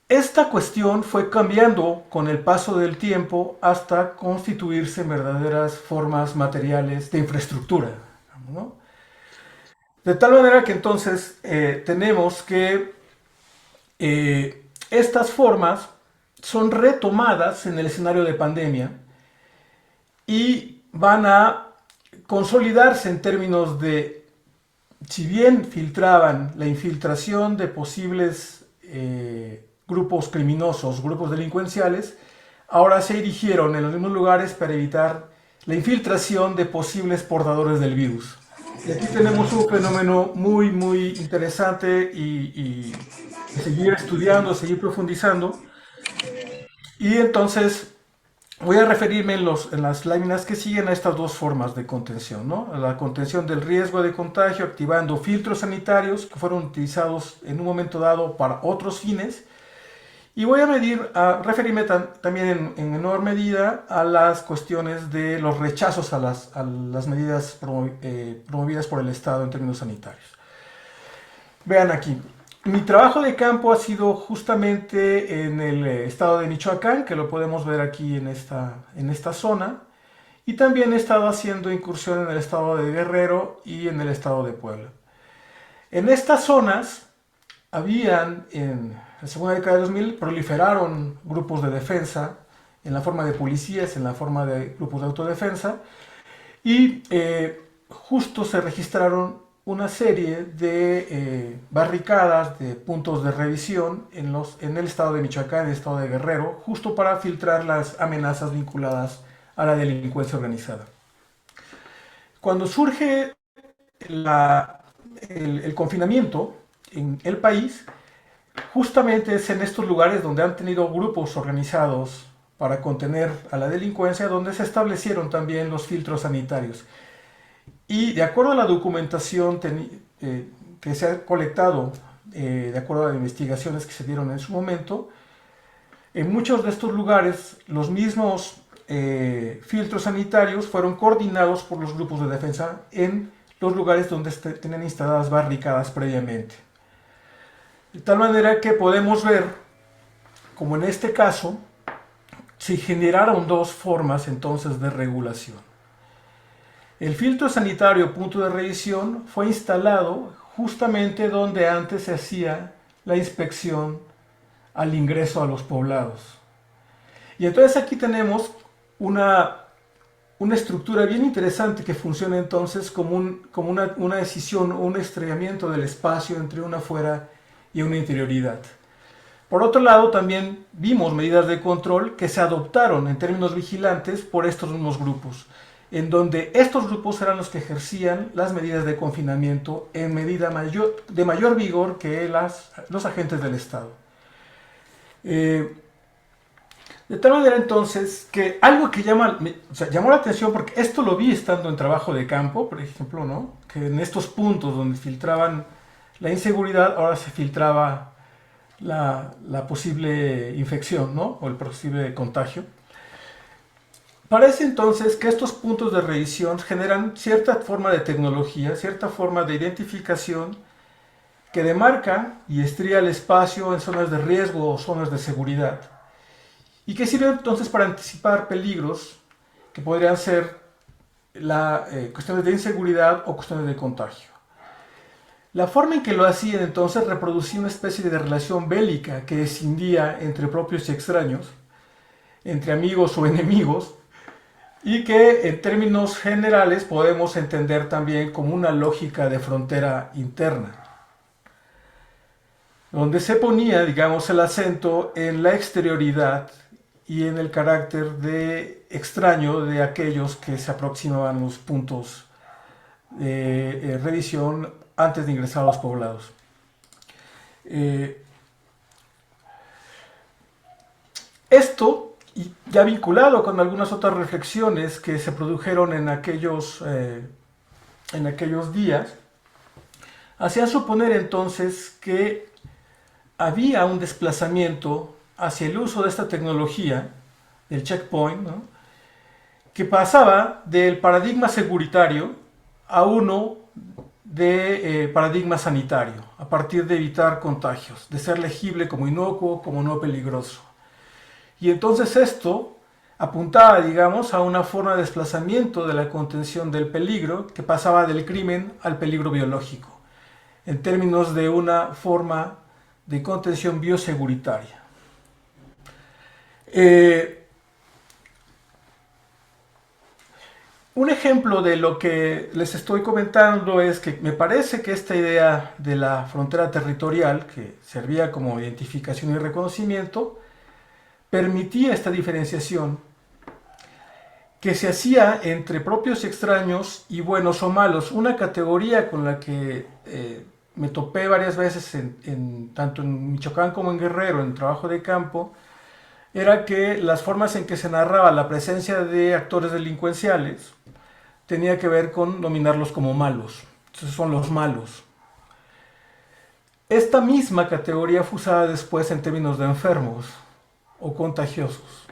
Esta cuestión fue cambiando con el paso del tiempo hasta constituirse en verdaderas formas materiales de infraestructura, ¿no? De tal manera que entonces tenemos que estas formas son retomadas en el escenario de pandemia y van a consolidarse en términos de, si bien filtraban la infiltración de posibles grupos criminosos, grupos delincuenciales, ahora se dirigieron en los mismos lugares para evitar la infiltración de posibles portadores del virus. Y aquí tenemos un fenómeno muy, muy interesante y seguir estudiando, seguir profundizando. Y entonces voy a referirme en las láminas que siguen a estas dos formas de contención, ¿no? La contención del riesgo de contagio activando filtros sanitarios que fueron utilizados en un momento dado para otros fines. Y voy a referirme también en menor medida a las cuestiones de los rechazos a las medidas promovidas por el Estado en términos sanitarios. Vean aquí, mi trabajo de campo ha sido justamente en el estado de Michoacán, que lo podemos ver aquí en esta zona, y también he estado haciendo incursión en el estado de Guerrero y en el estado de Puebla. En estas zonas habían, en la segunda década de 2000, proliferaron grupos de defensa en la forma de policías, en la forma de grupos de autodefensa, y justo se registraron una serie de barricadas, de puntos de revisión en el estado de Michoacán, en el estado de Guerrero, justo para filtrar las amenazas vinculadas a la delincuencia organizada. Cuando surge el confinamiento en el país, justamente es en estos lugares donde han tenido grupos organizados para contener a la delincuencia, donde se establecieron también los filtros sanitarios. Y de acuerdo a la documentación que se ha colectado, de acuerdo a las investigaciones que se dieron en su momento, en muchos de estos lugares los mismos filtros sanitarios fueron coordinados por los grupos de defensa en los lugares donde tenían instaladas barricadas previamente. De tal manera que podemos ver, como en este caso, se generaron dos formas entonces de regulación. El filtro sanitario punto de revisión fue instalado justamente donde antes se hacía la inspección al ingreso a los poblados. Y entonces aquí tenemos una estructura bien interesante que funciona entonces como una decisión o un estrellamiento del espacio entre una afuera y una interioridad. Por otro lado, también vimos medidas de control que se adoptaron en términos vigilantes por estos mismos grupos, en donde estos grupos eran los que ejercían las medidas de confinamiento en medida de mayor vigor que los agentes del Estado. De tal manera entonces que algo que llamó la atención, porque esto lo vi estando en trabajo de campo, por ejemplo, ¿no? Que en estos puntos donde filtraban la inseguridad, ahora se filtraba la posible infección, ¿no? O el posible contagio. Parece entonces que estos puntos de revisión generan cierta forma de tecnología, cierta forma de identificación que demarca y estría el espacio en zonas de riesgo o zonas de seguridad, y que sirve entonces para anticipar peligros que podrían ser cuestiones de inseguridad o cuestiones de contagio. La forma en que lo hacían entonces reproducía una especie de relación bélica que escindía entre propios y extraños, entre amigos o enemigos, y que en términos generales podemos entender también como una lógica de frontera interna, donde se ponía, digamos, el acento en la exterioridad y en el carácter de extraño de aquellos que se aproximaban a los puntos de revisión antes de ingresar a los poblados. Esto, y ya vinculado con algunas otras reflexiones que se produjeron en aquellos días, hacía suponer entonces que había un desplazamiento hacia el uso de esta tecnología, del checkpoint, ¿no? Que pasaba del paradigma securitario a uno de paradigma sanitario, a partir de evitar contagios, de ser legible como inocuo, como no peligroso. Y entonces esto apuntaba, digamos, a una forma de desplazamiento de la contención del peligro que pasaba del crimen al peligro biológico, en términos de una forma de contención bioseguritaria. Un ejemplo de lo que les estoy comentando es que me parece que esta idea de la frontera territorial, que servía como identificación y reconocimiento, permitía esta diferenciación que se hacía entre propios y extraños y buenos o malos, una categoría con la que me topé varias veces tanto en Michoacán como en Guerrero, en trabajo de campo, era que las formas en que se narraba la presencia de actores delincuenciales tenía que ver con nominarlos como malos. Entonces son los malos. Esta misma categoría fue usada después en términos de enfermos o contagiosos.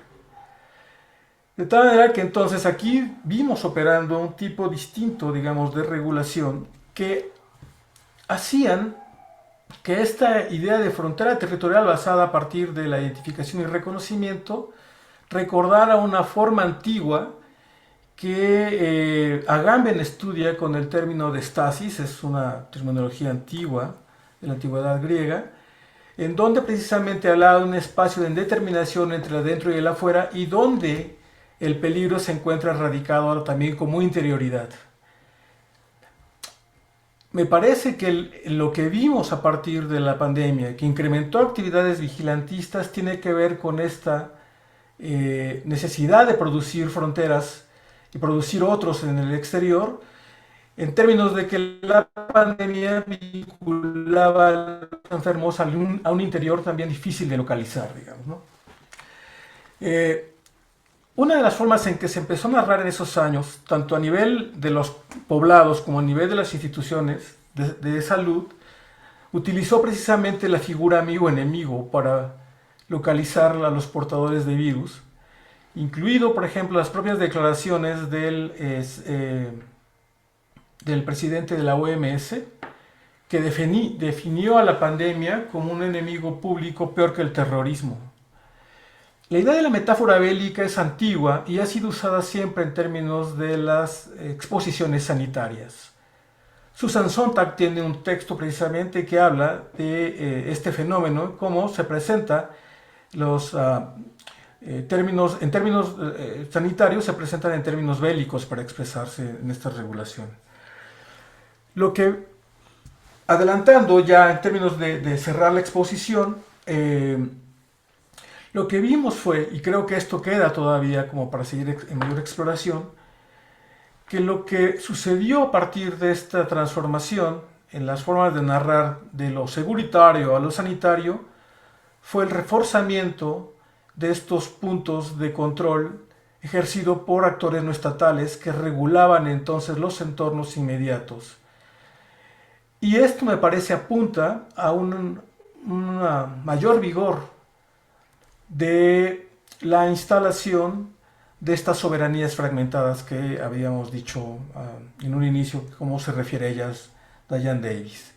De tal manera que entonces aquí vimos operando un tipo distinto, digamos, de regulación que hacían que esta idea de frontera territorial basada a partir de la identificación y reconocimiento recordara una forma antigua que Agamben estudia con el término de stasis, es una terminología antigua de la antigüedad griega, en donde precisamente hablaba de un espacio de indeterminación entre el adentro y el afuera y donde el peligro se encuentra radicado también como interioridad. me parece que lo que vimos a partir de la pandemia, que incrementó actividades vigilantistas, tiene que ver con esta necesidad de producir fronteras y producir otros en el exterior, en términos de que la pandemia vinculaba a los enfermos a un interior también difícil de localizar, digamos, ¿no? Una de las formas en que se empezó a narrar en esos años, tanto a nivel de los poblados como a nivel de las instituciones de salud, utilizó precisamente la figura amigo-enemigo para localizar a los portadores de virus, incluido, por ejemplo, las propias declaraciones del presidente de la OMS, que definió a la pandemia como un enemigo público peor que el terrorismo. La idea de la metáfora bélica es antigua y ha sido usada siempre en términos de las exposiciones sanitarias. Susan Sontag tiene un texto precisamente que habla de este fenómeno, cómo se presenta en términos sanitarios, se presentan en términos bélicos para expresarse en esta regulación. Lo que, adelantando ya en términos de cerrar la exposición, lo que vimos fue, y creo que esto queda todavía como para seguir en mayor exploración, que lo que sucedió a partir de esta transformación en las formas de narrar de lo seguritario a lo sanitario fue el reforzamiento de estos puntos de control ejercido por actores no estatales que regulaban entonces los entornos inmediatos. Y esto me parece apunta a una mayor vigor de la instalación de estas soberanías fragmentadas que habíamos dicho en un inicio, cómo se refiere a ellas Diane Davis.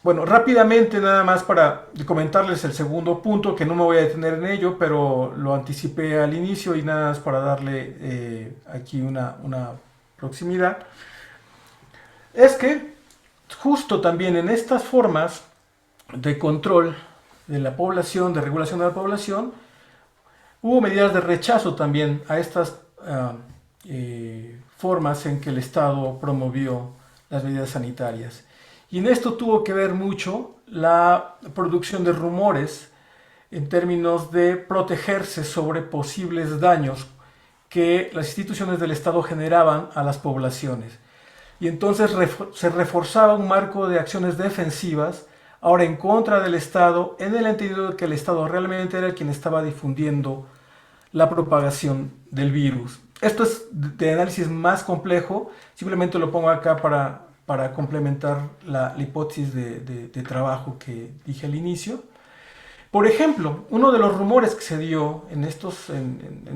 Bueno, rápidamente nada más para comentarles el segundo punto, que no me voy a detener en ello, pero lo anticipé al inicio y nada más para darle aquí una proximidad. Es que justo también en estas formas de control de la población, de regulación de la población, hubo medidas de rechazo también a estas formas en que el Estado promovió las medidas sanitarias. Y en esto tuvo que ver mucho la producción de rumores en términos de protegerse sobre posibles daños que las instituciones del Estado generaban a las poblaciones. Y entonces se reforzaba un marco de acciones defensivas, ahora en contra del Estado, en el entendido de que el Estado realmente era el quien estaba difundiendo la propagación del virus. Esto es de análisis más complejo, simplemente lo pongo acá para complementar la hipótesis de trabajo que dije al inicio. Por ejemplo, uno de los rumores que se dio en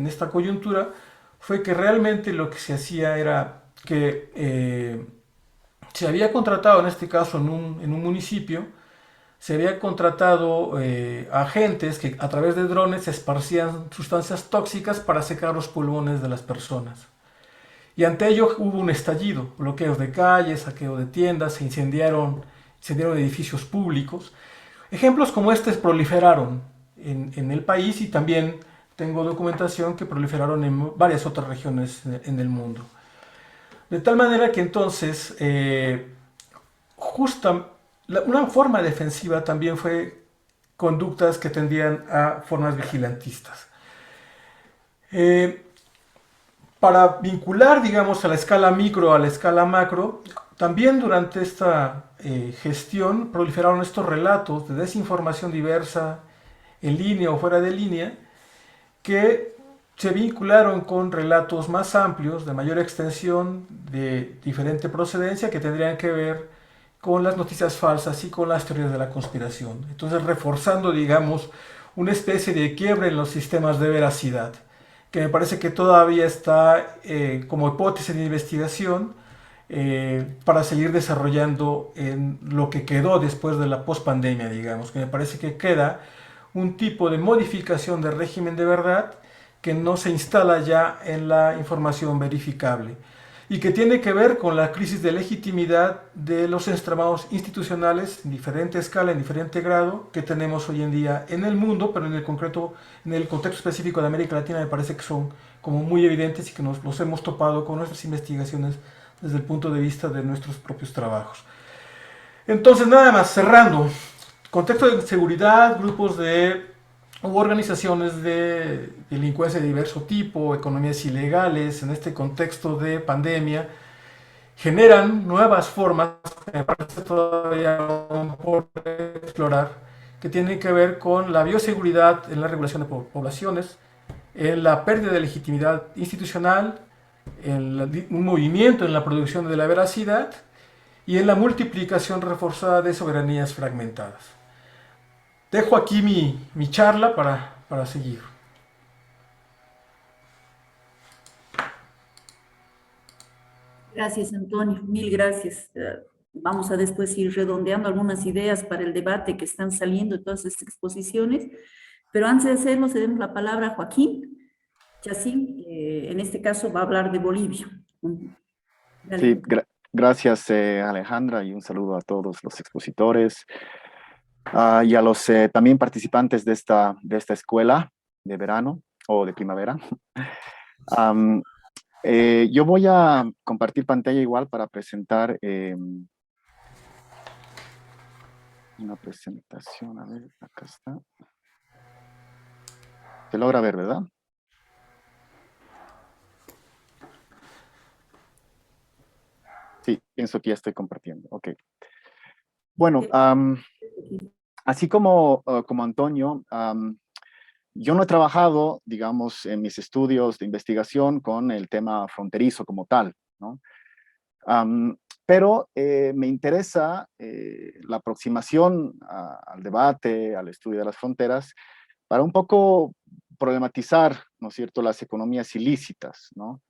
esta coyuntura fue que realmente lo que se hacía era que se había contratado, en este caso en un municipio, se había contratado agentes que a través de drones esparcían sustancias tóxicas para secar los pulmones de las personas. Y ante ello hubo un estallido, bloqueos de calles, saqueo de tiendas, se incendiaron edificios públicos. Ejemplos como estos proliferaron en el país y también tengo documentación que proliferaron en varias otras regiones en el mundo. De tal manera que entonces, una forma defensiva también fue conductas que tendían a formas vigilantistas. Para vincular, digamos, a la escala micro a la escala macro, también durante esta gestión proliferaron estos relatos de desinformación diversa, en línea o fuera de línea, que se vincularon con relatos más amplios, de mayor extensión, de diferente procedencia, que tendrían que ver con las noticias falsas y con las teorías de la conspiración. Entonces, reforzando, digamos, una especie de quiebre en los sistemas de veracidad, que me parece que todavía está como hipótesis de investigación para seguir desarrollando en lo que quedó después de la pospandemia, digamos, que me parece que queda un tipo de modificación del régimen de verdad que no se instala ya en la información verificable y que tiene que ver con la crisis de legitimidad de los entramados institucionales en diferente escala, en diferente grado, que tenemos hoy en día en el mundo, pero en el contexto específico de América Latina me parece que son como muy evidentes y que los hemos topado con nuestras investigaciones desde el punto de vista de nuestros propios trabajos. Entonces, nada más, cerrando, contexto de seguridad, grupos de u organizaciones de delincuencia de diverso tipo, economías ilegales, en este contexto de pandemia, generan nuevas formas, que me parece todavía por explorar, que tienen que ver con la bioseguridad en la regulación de poblaciones, en la pérdida de legitimidad institucional, en un movimiento en la producción de la veracidad y en la multiplicación reforzada de soberanías fragmentadas. Dejo aquí mi charla para seguir. Gracias, Antonio, mil gracias. Vamos a después ir redondeando algunas ideas para el debate que están saliendo de todas estas exposiciones, pero antes de hacerlo, cedemos la palabra a Joaquín Chacín, en este caso va a hablar de Bolivia. Sí, Dale. gracias Alejandra, y un saludo a todos los expositores y a los también participantes de esta escuela de verano o de primavera. Am, yo voy a compartir pantalla igual para presentar una presentación. A ver, acá está. Se logra ver, ¿verdad? Sí, pienso que ya estoy compartiendo. Ok. Bueno, así como Antonio, yo no he trabajado, digamos, en mis estudios de investigación con el tema fronterizo como tal, ¿no? Pero me interesa la aproximación al debate, al estudio de las fronteras, para un poco problematizar, ¿no es cierto?, las economías ilícitas, ¿no?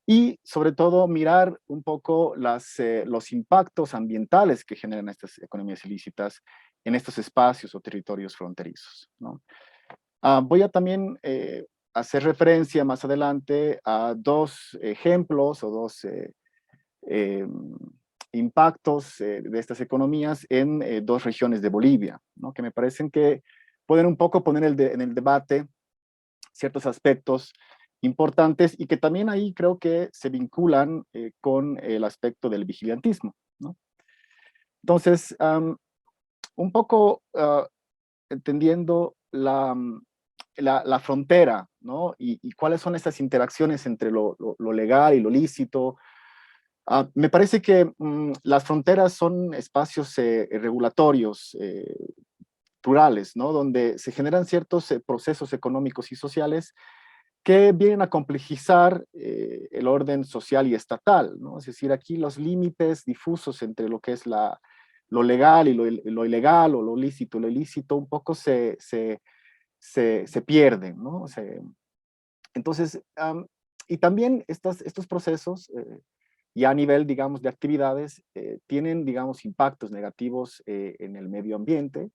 Y sobre todo mirar un poco los impactos ambientales que generan estas economías ilícitas en estos espacios o territorios fronterizos, ¿no? Voy a también hacer referencia más adelante a dos ejemplos o dos eh, impactos de estas economías en dos regiones de Bolivia, ¿no? Que me parecen que pueden un poco poner en el debate ciertos aspectos importantes y que también ahí creo que se vinculan con el aspecto del vigilantismo, ¿no? Entonces, un poco entendiendo la frontera, ¿no? Y cuáles son estas interacciones entre lo legal y lo lícito. Me parece que las fronteras son espacios regulatorios, rurales, ¿no? Donde se generan ciertos procesos económicos y sociales que vienen a complejizar el orden social y estatal, ¿no? Es decir, aquí los límites difusos entre lo que es lo legal y lo ilegal, o lo lícito y lo ilícito, un poco se pierden, ¿no? Entonces, y también estos procesos, ya a nivel, digamos, de actividades, tienen, digamos, impactos negativos en el medio ambiente,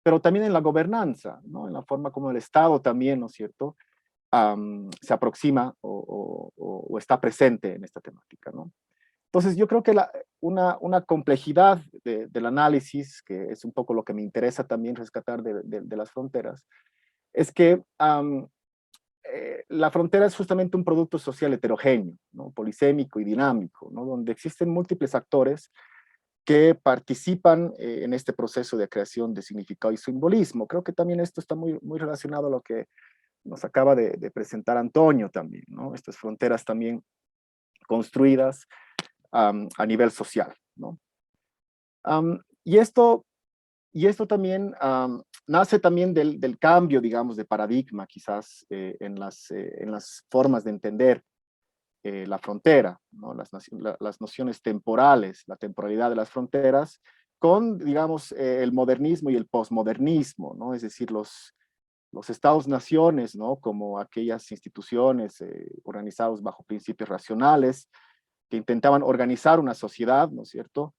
pero también en la gobernanza, ¿no? En la forma como el Estado también, ¿no es cierto?, se aproxima o está presente en esta temática, ¿no? Entonces, yo creo que una complejidad del análisis, que es un poco lo que me interesa también rescatar de las fronteras, es que la frontera es justamente un producto social heterogéneo, ¿no? Polisémico y dinámico, ¿no? Donde existen múltiples actores que participan en este proceso de creación de significado y simbolismo. Creo que también esto está muy, muy relacionado a lo que nos acaba de presentar Antonio también, ¿no? Estas fronteras también construidas a nivel social, ¿no? Y esto también nace también del cambio, digamos, de paradigma, quizás, en las formas de entender la frontera, ¿no? Las nociones temporales, la temporalidad de las fronteras, con, digamos, el modernismo y el posmodernismo, ¿no? Es decir, los estados-naciones, ¿no? Como aquellas instituciones organizadas bajo principios racionales que intentaban organizar una sociedad, ¿no es cierto?,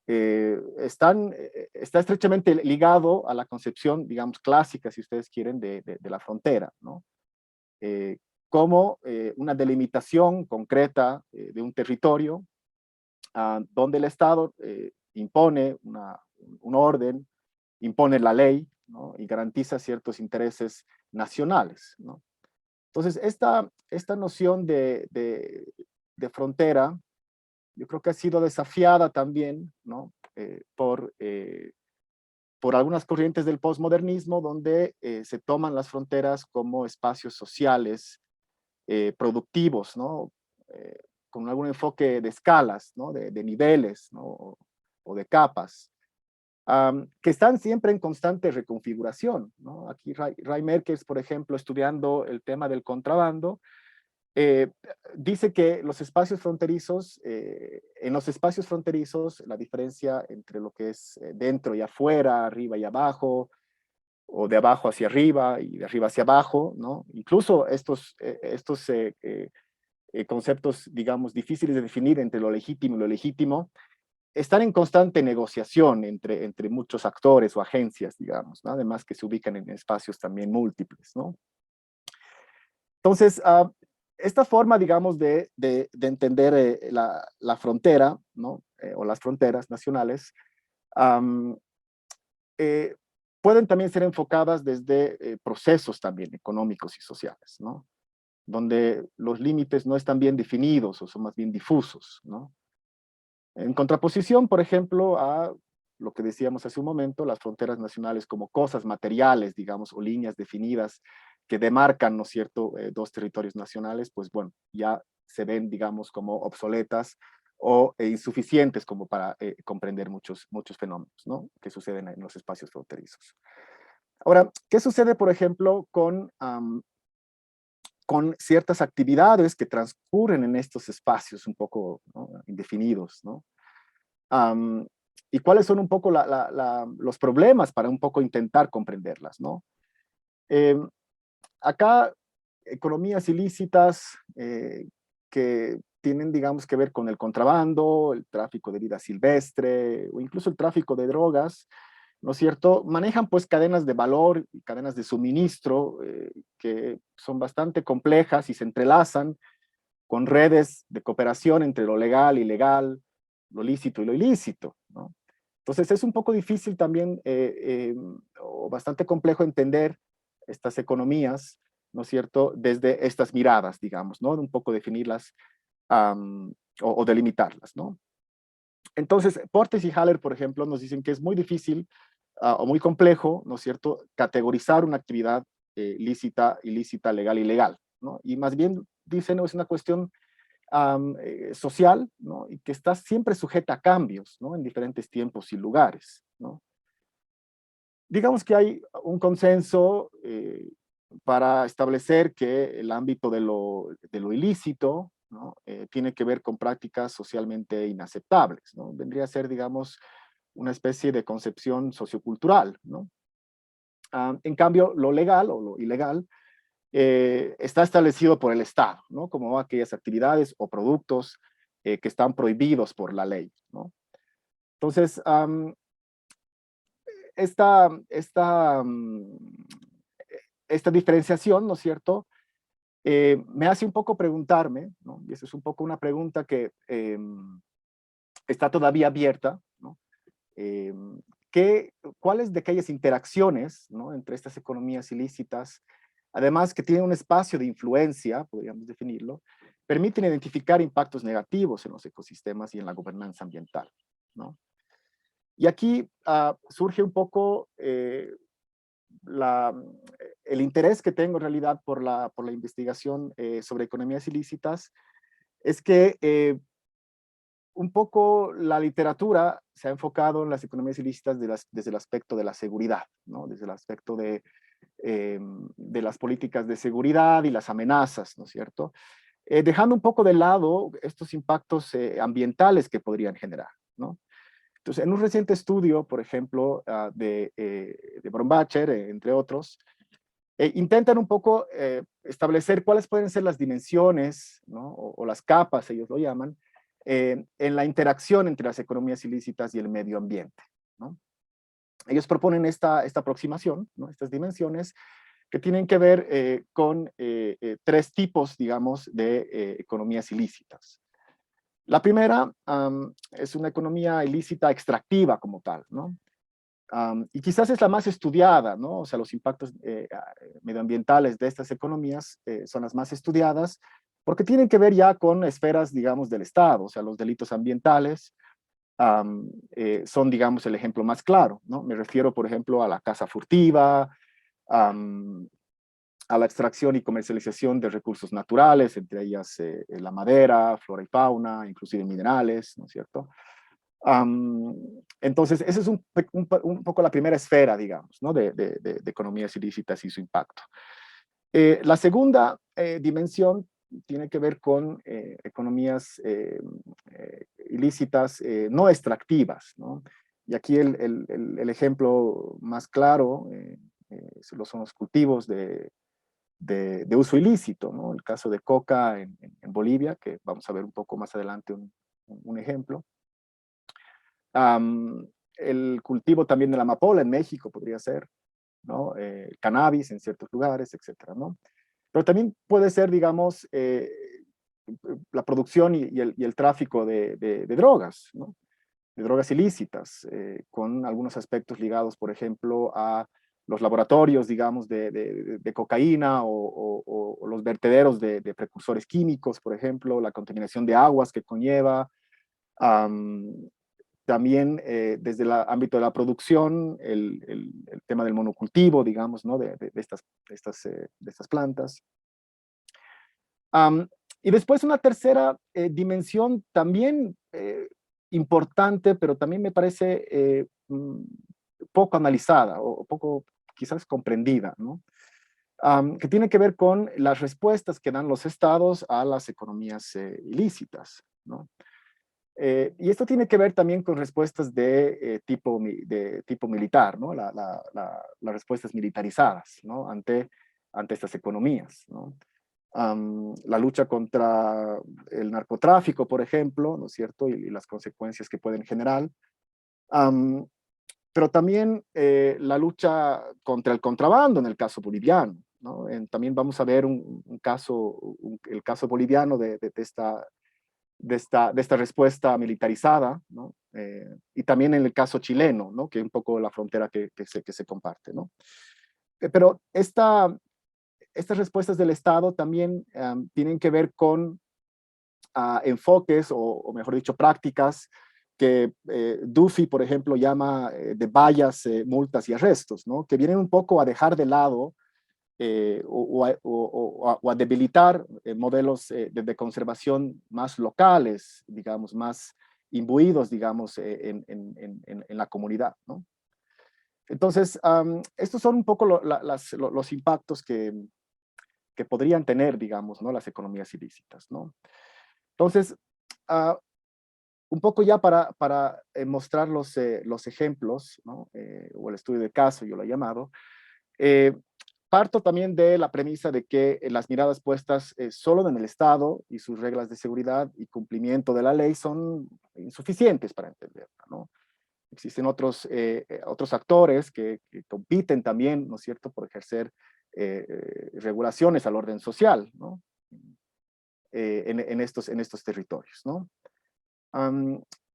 está estrechamente ligado a la concepción, digamos, clásica, si ustedes quieren, de la frontera, ¿no? Como una delimitación concreta de un territorio donde el Estado impone un orden, impone la ley, ¿no? Y garantiza ciertos intereses nacionales, ¿no? Entonces, esta noción de frontera yo creo que ha sido desafiada también, ¿no? Por algunas corrientes del posmodernismo donde se toman las fronteras como espacios sociales productivos, ¿no? Con algún enfoque de escalas, ¿no? De niveles, ¿no? O de capas, que están siempre en constante reconfiguración, ¿no? Aquí Ray Merkers, por ejemplo, estudiando el tema del contrabando, eh, dice que los espacios fronterizos, en los espacios fronterizos, la diferencia entre lo que es dentro y afuera, arriba y abajo, o de abajo hacia arriba y de arriba hacia abajo, ¿no? Incluso estos conceptos, digamos, difíciles de definir entre lo legítimo y lo legítimo, están en constante negociación entre muchos actores o agencias, digamos, ¿no? Además que se ubican en espacios también múltiples, ¿no? Entonces, esta forma, digamos, de entender la frontera, ¿no? O las fronteras nacionales, um, eh, pueden también ser enfocadas desde procesos también económicos y sociales, ¿no? Donde los límites no están bien definidos o son más bien difusos, ¿no? En contraposición, por ejemplo, a lo que decíamos hace un momento, las fronteras nacionales como cosas materiales, digamos, o líneas definidas que demarcan, ¿no es cierto?, dos territorios nacionales, pues bueno, ya se ven, digamos, como obsoletas o insuficientes como para comprender muchos fenómenos, ¿no?, que suceden en los espacios fronterizos. Ahora, ¿qué sucede, por ejemplo, con ciertas actividades que transcurren en estos espacios un poco, ¿no?, indefinidos, ¿no? Y cuáles son un poco los problemas para un poco intentar comprenderlas, ¿no? Acá, economías ilícitas que tienen, digamos, que ver con el contrabando, el tráfico de vida silvestre o incluso el tráfico de drogas, ¿no es cierto? Manejan pues cadenas de valor y cadenas de suministro que son bastante complejas y se entrelazan con redes de cooperación entre lo legal y ilegal, lo lícito y lo ilícito, ¿no? Entonces es un poco difícil también o bastante complejo entender estas economías, ¿no es cierto?, desde estas miradas, digamos, ¿no? Un poco definirlas o delimitarlas, ¿no? Entonces, Portes y Haller, por ejemplo, nos dicen que es muy difícil o muy complejo, ¿no es cierto?, categorizar una actividad lícita, ilícita, legal, ilegal, ¿no? Y más bien dicen, no, es una cuestión social, ¿no?, y que está siempre sujeta a cambios, ¿no?, en diferentes tiempos y lugares, ¿no? Digamos que hay un consenso para establecer que el ámbito de lo ilícito, ¿no?, tiene que ver con prácticas socialmente inaceptables, ¿no? Vendría a ser, digamos, una especie de concepción sociocultural, ¿no? En cambio, lo legal o lo ilegal está establecido por el Estado, ¿no?, como aquellas actividades o productos que están prohibidos por la ley, ¿no? Entonces, esta, esta, mm, esta diferenciación, ¿no es cierto?, me hace un poco preguntarme, ¿no?, y esa es un poco una pregunta que está todavía abierta, ¿no?, eh, ¿cuáles de aquellas interacciones, ¿no?, entre estas economías ilícitas, además que tienen un espacio de influencia, podríamos definirlo, permiten identificar impactos negativos en los ecosistemas y en la gobernanza ambiental, ¿no? Y aquí surge un poco la, el interés que tengo en realidad por la investigación sobre economías ilícitas, es que un poco la literatura se ha enfocado en las economías ilícitas desde el aspecto de la seguridad, ¿no?, desde el aspecto de las políticas de seguridad y las amenazas, ¿no es cierto? Dejando un poco de lado estos impactos ambientales que podrían generar, ¿no? Entonces, en un reciente estudio, por ejemplo, de Brombacher, entre otros, intentan un poco establecer cuáles pueden ser las dimensiones, ¿no?, o las capas, ellos lo llaman, en la interacción entre las economías ilícitas y el medio ambiente, ¿no? Ellos proponen esta aproximación, ¿no?, estas dimensiones que tienen que ver con tres tipos, digamos, de economías ilícitas. La primera es una economía ilícita extractiva como tal, ¿no? Y quizás es la más estudiada, ¿no? O sea, los impactos medioambientales de estas economías son las más estudiadas porque tienen que ver ya con esferas, digamos, del Estado, o sea, los delitos ambientales son, digamos, el ejemplo más claro, ¿no? Me refiero, por ejemplo, a la caza furtiva, a la extracción y comercialización de recursos naturales, entre ellas la madera, flora y fauna, inclusive minerales, ¿no es cierto? Entonces, esa es un poco la primera esfera, digamos, ¿no? de economías ilícitas y su impacto. La segunda dimensión tiene que ver con economías ilícitas no extractivas, ¿no? Y aquí el ejemplo más claro son los cultivos de uso ilícito, ¿no? El caso de coca en Bolivia, que vamos a ver un poco más adelante un ejemplo. El cultivo también de la amapola en México podría ser, ¿no? Cannabis en ciertos lugares, etcétera, ¿no? Pero también puede ser, digamos, la producción y el tráfico de drogas, ¿no? De drogas ilícitas, con algunos aspectos ligados, por ejemplo, a los laboratorios, digamos, de cocaína o los vertederos de precursores químicos, por ejemplo, la contaminación de aguas que conlleva, también desde el ámbito de la producción, el tema del monocultivo, digamos, ¿no? de estas plantas. Y después una tercera dimensión también importante, pero también me parece poco analizada o poco quizás comprendida, ¿no? Que tiene que ver con las respuestas que dan los estados a las economías ilícitas, ¿no? Y esto tiene que ver también con respuestas de tipo militar, ¿no? Las respuestas militarizadas, ¿no? Ante estas economías, ¿no? La lucha contra el narcotráfico, por ejemplo, ¿no es cierto? Y las consecuencias que pueden generar. Pero también la lucha contra el contrabando en el caso boliviano, ¿no? También vamos a ver el caso boliviano de esta respuesta militarizada, ¿no? Y también en el caso chileno, ¿no? Que es un poco la frontera que se comparte, ¿no? Pero estas respuestas del Estado también tienen que ver con enfoques, o mejor dicho, prácticas que Duffy, por ejemplo, llama de vallas, multas y arrestos, ¿no? Que vienen un poco a dejar de lado o a debilitar modelos de conservación más locales, digamos, más imbuidos, digamos, en la comunidad, ¿no? Entonces, estos son un poco los impactos que podrían tener, digamos, ¿no? Las economías ilícitas, ¿no? Entonces, un poco ya para mostrar los ejemplos, ¿no? O el estudio de caso, yo lo he llamado, parto también de la premisa de que las miradas puestas solo en el Estado y sus reglas de seguridad y cumplimiento de la ley son insuficientes para entenderla, ¿no? Existen otros actores que compiten también, ¿no es cierto?, por ejercer regulaciones al orden social, ¿no? En estos territorios, ¿no?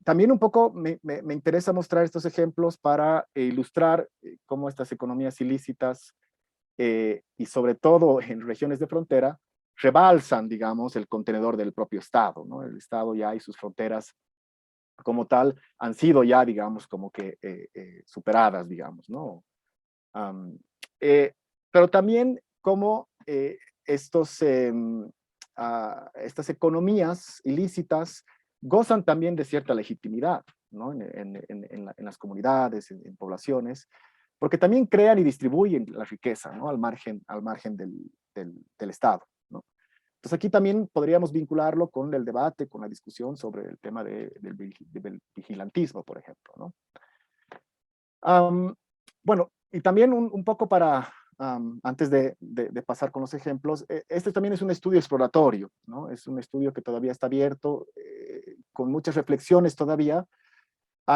También un poco me interesa mostrar estos ejemplos para ilustrar cómo estas economías ilícitas y sobre todo en regiones de frontera rebalsan, digamos, el contenedor del propio Estado, ¿no? El Estado ya y sus fronteras como tal han sido ya, digamos, como que superadas, digamos, ¿no? Pero también como estas economías ilícitas gozan también de cierta legitimidad, ¿no? En las comunidades, en poblaciones, porque también crean y distribuyen la riqueza, ¿no? Al margen del Estado, ¿no? Entonces aquí también podríamos vincularlo con el debate, con la discusión sobre el tema del vigilantismo, por ejemplo, ¿no? Bueno, y también un poco para, antes de pasar con los ejemplos, este también es un estudio exploratorio, ¿no? Es un estudio que todavía está abierto, con muchas reflexiones todavía,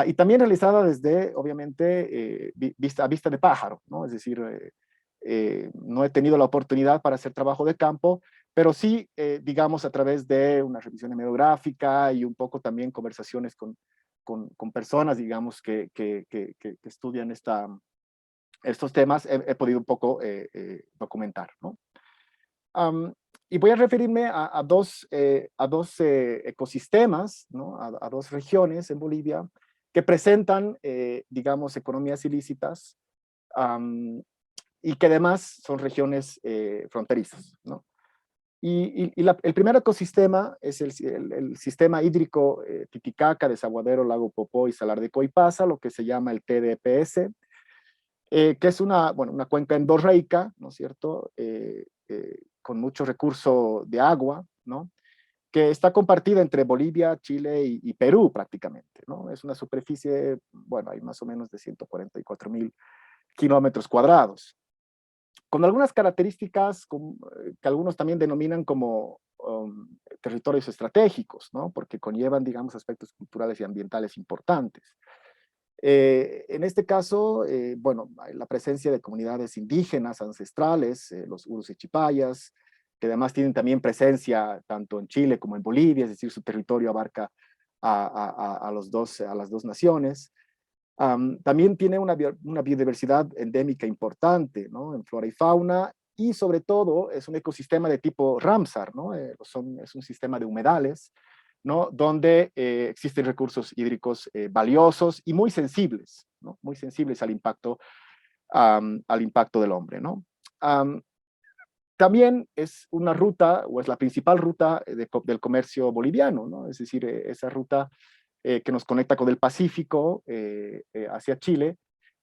y también realizada desde, obviamente, a vista de pájaro, ¿no? Es decir, no he tenido la oportunidad para hacer trabajo de campo, pero sí, digamos, a través de una revisión hemográfica y un poco también conversaciones con personas, digamos, que estudian estos temas, he podido un poco documentar, ¿no? Y voy a referirme a dos ecosistemas, ¿no? A dos regiones en Bolivia que presentan, digamos, economías ilícitas y que además son regiones fronterizas, ¿no? El primer ecosistema es el sistema hídrico Titicaca, Desaguadero, Lago Popó y Salar de Coipasa, lo que se llama el TDPS, que es bueno, una cuenca endorreica, ¿no es cierto?, con mucho recurso de agua, ¿no?, que está compartida entre Bolivia, Chile y Perú prácticamente, ¿no? Es una superficie, bueno, hay más o menos de 144.000 kilómetros cuadrados, con algunas características que algunos también denominan como territorios estratégicos, ¿no? Porque conllevan, digamos, aspectos culturales y ambientales importantes. En este caso, bueno, hay la presencia de comunidades indígenas ancestrales, los Urus y Chipayas, que además tienen también presencia tanto en Chile como en Bolivia, es decir, su territorio abarca a las dos naciones. También tiene una biodiversidad endémica importante, ¿no?, en flora y fauna, y sobre todo es un ecosistema de tipo Ramsar, ¿no? Es un sistema de humedales, ¿no?, donde existen recursos hídricos valiosos y muy sensibles, ¿no?, muy sensibles al impacto del hombre, ¿no? También es una ruta, o es la principal ruta del comercio boliviano, ¿no? Es decir, esa ruta que nos conecta con el Pacífico hacia Chile,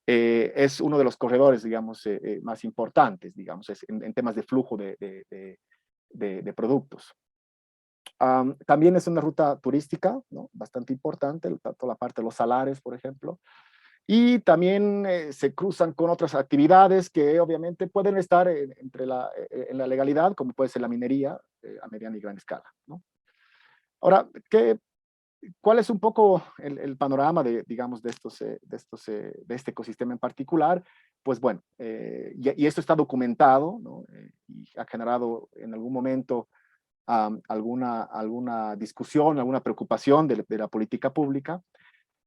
es uno de los corredores, digamos, más importantes, digamos, en temas de flujo de productos. También es una ruta turística, ¿no?, bastante importante, tanto la parte de los salares, por ejemplo, y también se cruzan con otras actividades que obviamente pueden estar en la legalidad, como puede ser la minería a mediana y gran escala, ¿no? Ahora, ¿cuál es un poco el panorama digamos, de este ecosistema en particular? Pues bueno, y esto está documentado, ¿no?, y ha generado en algún momento alguna discusión, alguna preocupación de la política pública,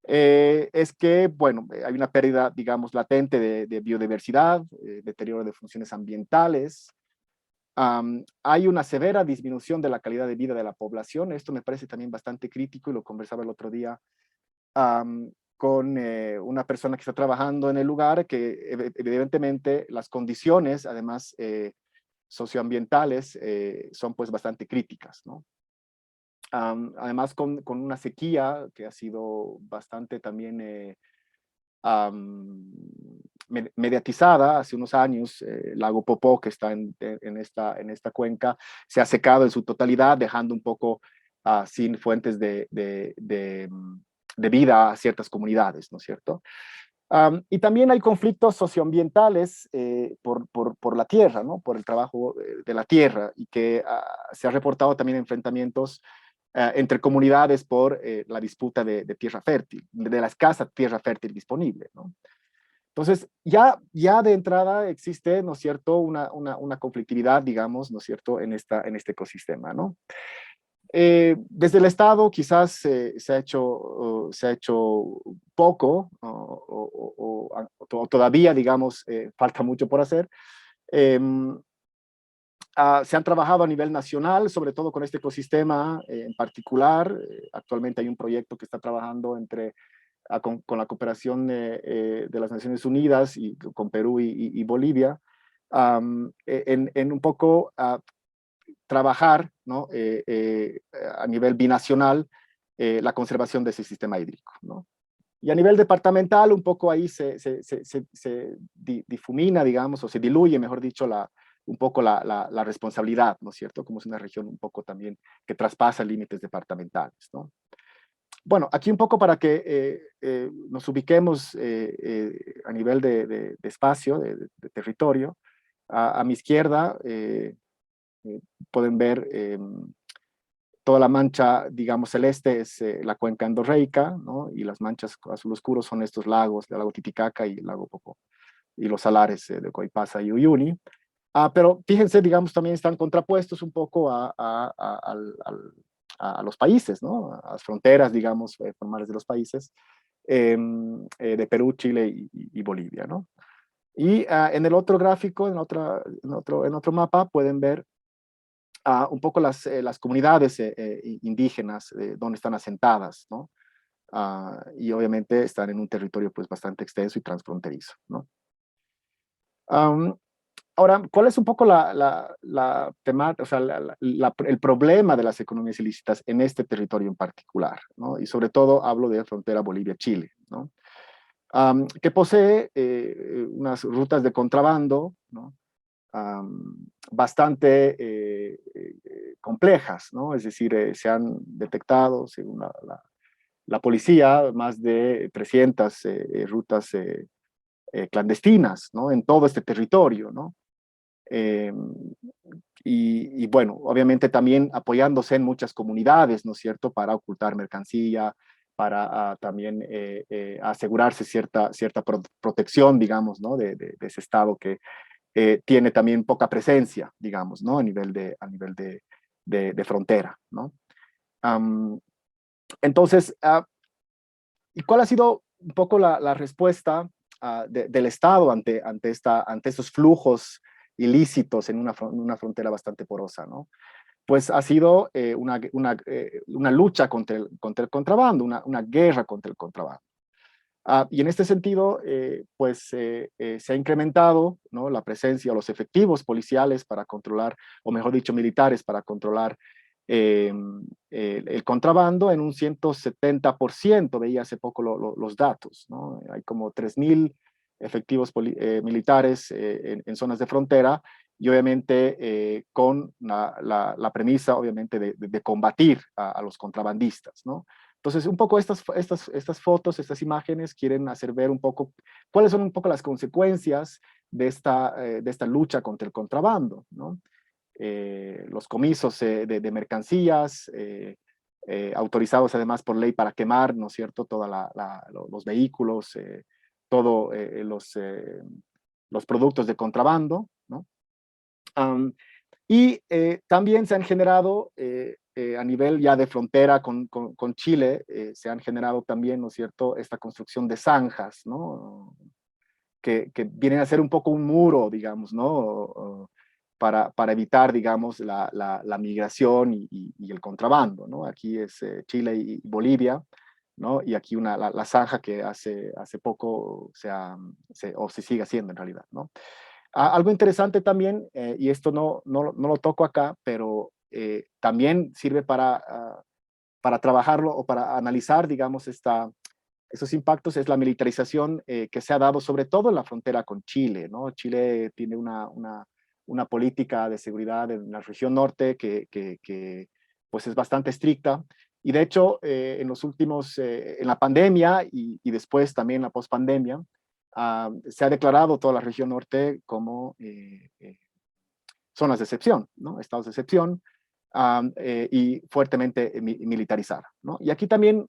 es que, bueno, hay una pérdida, digamos, latente de biodiversidad, deterioro de funciones ambientales, hay una severa disminución de la calidad de vida de la población. Esto me parece también bastante crítico y lo conversaba el otro día con una persona que está trabajando en el lugar, que evidentemente las condiciones, además socioambientales, son pues bastante críticas, ¿no? Además con una sequía que ha sido bastante también mediatizada hace unos años. El lago Popó, que está en esta cuenca, se ha secado en su totalidad, dejando un poco sin fuentes de vida a ciertas comunidades, ¿no es cierto? Y también hay conflictos socioambientales por la tierra, ¿no?, por el trabajo de la tierra, y que se ha reportado también enfrentamientos entre comunidades por la disputa de tierra fértil, de la escasa tierra fértil disponible, ¿no? Entonces, ya de entrada existe, ¿no es cierto?, una conflictividad, digamos, ¿no es cierto?, en este ecosistema, ¿no? Desde el Estado quizás se ha hecho poco, o todavía, digamos, falta mucho por hacer. Se han trabajado a nivel nacional, sobre todo con este ecosistema en particular. Actualmente hay un proyecto que está trabajando con la cooperación de las Naciones Unidas y con Perú y Bolivia, en un poco trabajar, ¿no?, a nivel binacional la conservación de ese sistema hídrico, ¿no? Y a nivel departamental, un poco ahí se difumina, digamos, o se diluye, mejor dicho, un poco la responsabilidad, ¿no es cierto? Como es una región un poco también que traspasa límites departamentales, ¿no? Bueno, aquí un poco para que nos ubiquemos a nivel de espacio, de territorio. A mi izquierda pueden ver toda la mancha, digamos, celeste es la cuenca endorreica, ¿no? Y las manchas azul oscuro son estos lagos, el lago Titicaca y el lago Popó, y los salares de Coipasa y Uyuni. Pero fíjense, digamos, también están contrapuestos un poco a los países, ¿no?, a las fronteras, digamos, formales de los países, de Perú, Chile y Bolivia, ¿no? Y en el otro gráfico, en otro mapa, pueden ver un poco las comunidades indígenas donde están asentadas, ¿no? Y obviamente están en un territorio pues bastante extenso y transfronterizo, ¿no? Ahora, ¿cuál es un poco la temática, o sea, el problema de las economías ilícitas en este territorio en particular, ¿no? Y sobre todo hablo de frontera Bolivia-Chile, ¿no? Que posee unas rutas de contrabando, ¿no? Bastante complejas, ¿no? Es decir, se han detectado, según la policía, más de 300 rutas clandestinas, ¿no? En todo este territorio, ¿no? Eh, y bueno, obviamente también apoyándose en muchas comunidades, ¿no es cierto?, para ocultar mercancía, para también asegurarse cierta protección, digamos, ¿no?, de ese Estado que tiene también poca presencia, digamos, ¿no?, a nivel de frontera, ¿no? Entonces, ¿y cuál ha sido un poco la respuesta del Estado ante estos flujos ilícitos en una frontera bastante porosa, ¿no? Pues ha sido una lucha contra el contrabando, una guerra contra el contrabando. Y en este sentido, se ha incrementado, ¿no?, la presencia o los efectivos policiales para controlar, o mejor dicho, militares para controlar eh, el contrabando en un 170%, veía hace poco los datos, ¿no? Hay como 3.000 efectivos militares en zonas de frontera y obviamente con la premisa, obviamente, de combatir a los contrabandistas, ¿no? Entonces, un poco estas fotos, estas imágenes quieren hacer ver un poco cuáles son un poco las consecuencias de esta lucha contra el contrabando, ¿no? Los comisos de mercancías, autorizados además por ley para quemar, ¿no es cierto?, todos los vehículos, todos los productos de contrabando, ¿no? Y también se han generado, a nivel ya de frontera con Chile, se han generado también, ¿no es cierto?, esta construcción de zanjas, ¿no?, que vienen a ser un poco un muro, digamos, ¿no?, para evitar, digamos, la migración y el contrabando, ¿no? Aquí es Chile y Bolivia, ¿no? Y aquí la zanja que hace poco se sigue haciendo en realidad, ¿no? Algo interesante también, y esto no lo toco acá, pero también sirve para trabajarlo o para analizar, digamos, esos impactos, es la militarización que se ha dado sobre todo en la frontera con Chile, ¿no? Chile tiene una política de seguridad en la región norte que pues es bastante estricta, y de hecho en los últimos, en la pandemia y después también la pospandemia, se ha declarado toda la región norte como zonas de excepción, ¿no? Estados de excepción, y fuertemente militarizada, ¿no? Y aquí también,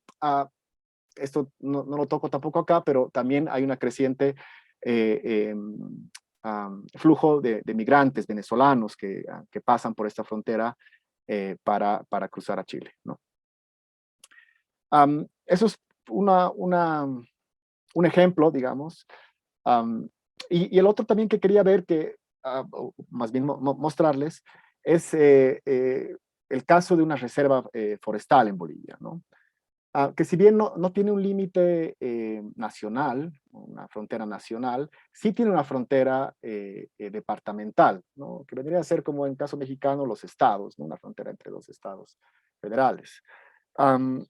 esto no lo toco tampoco acá, pero también hay una creciente flujo de migrantes venezolanos que pasan por esta frontera para cruzar a Chile, ¿no? Eso es un ejemplo, digamos. Um, y el otro también que quería ver, o más bien mostrarles, es el caso de una reserva forestal en Bolivia, ¿no? Que si bien no tiene un límite nacional, una frontera nacional, sí tiene una frontera departamental, ¿no?, que vendría a ser como en caso mexicano los estados, ¿no?, una frontera entre dos estados federales. Um,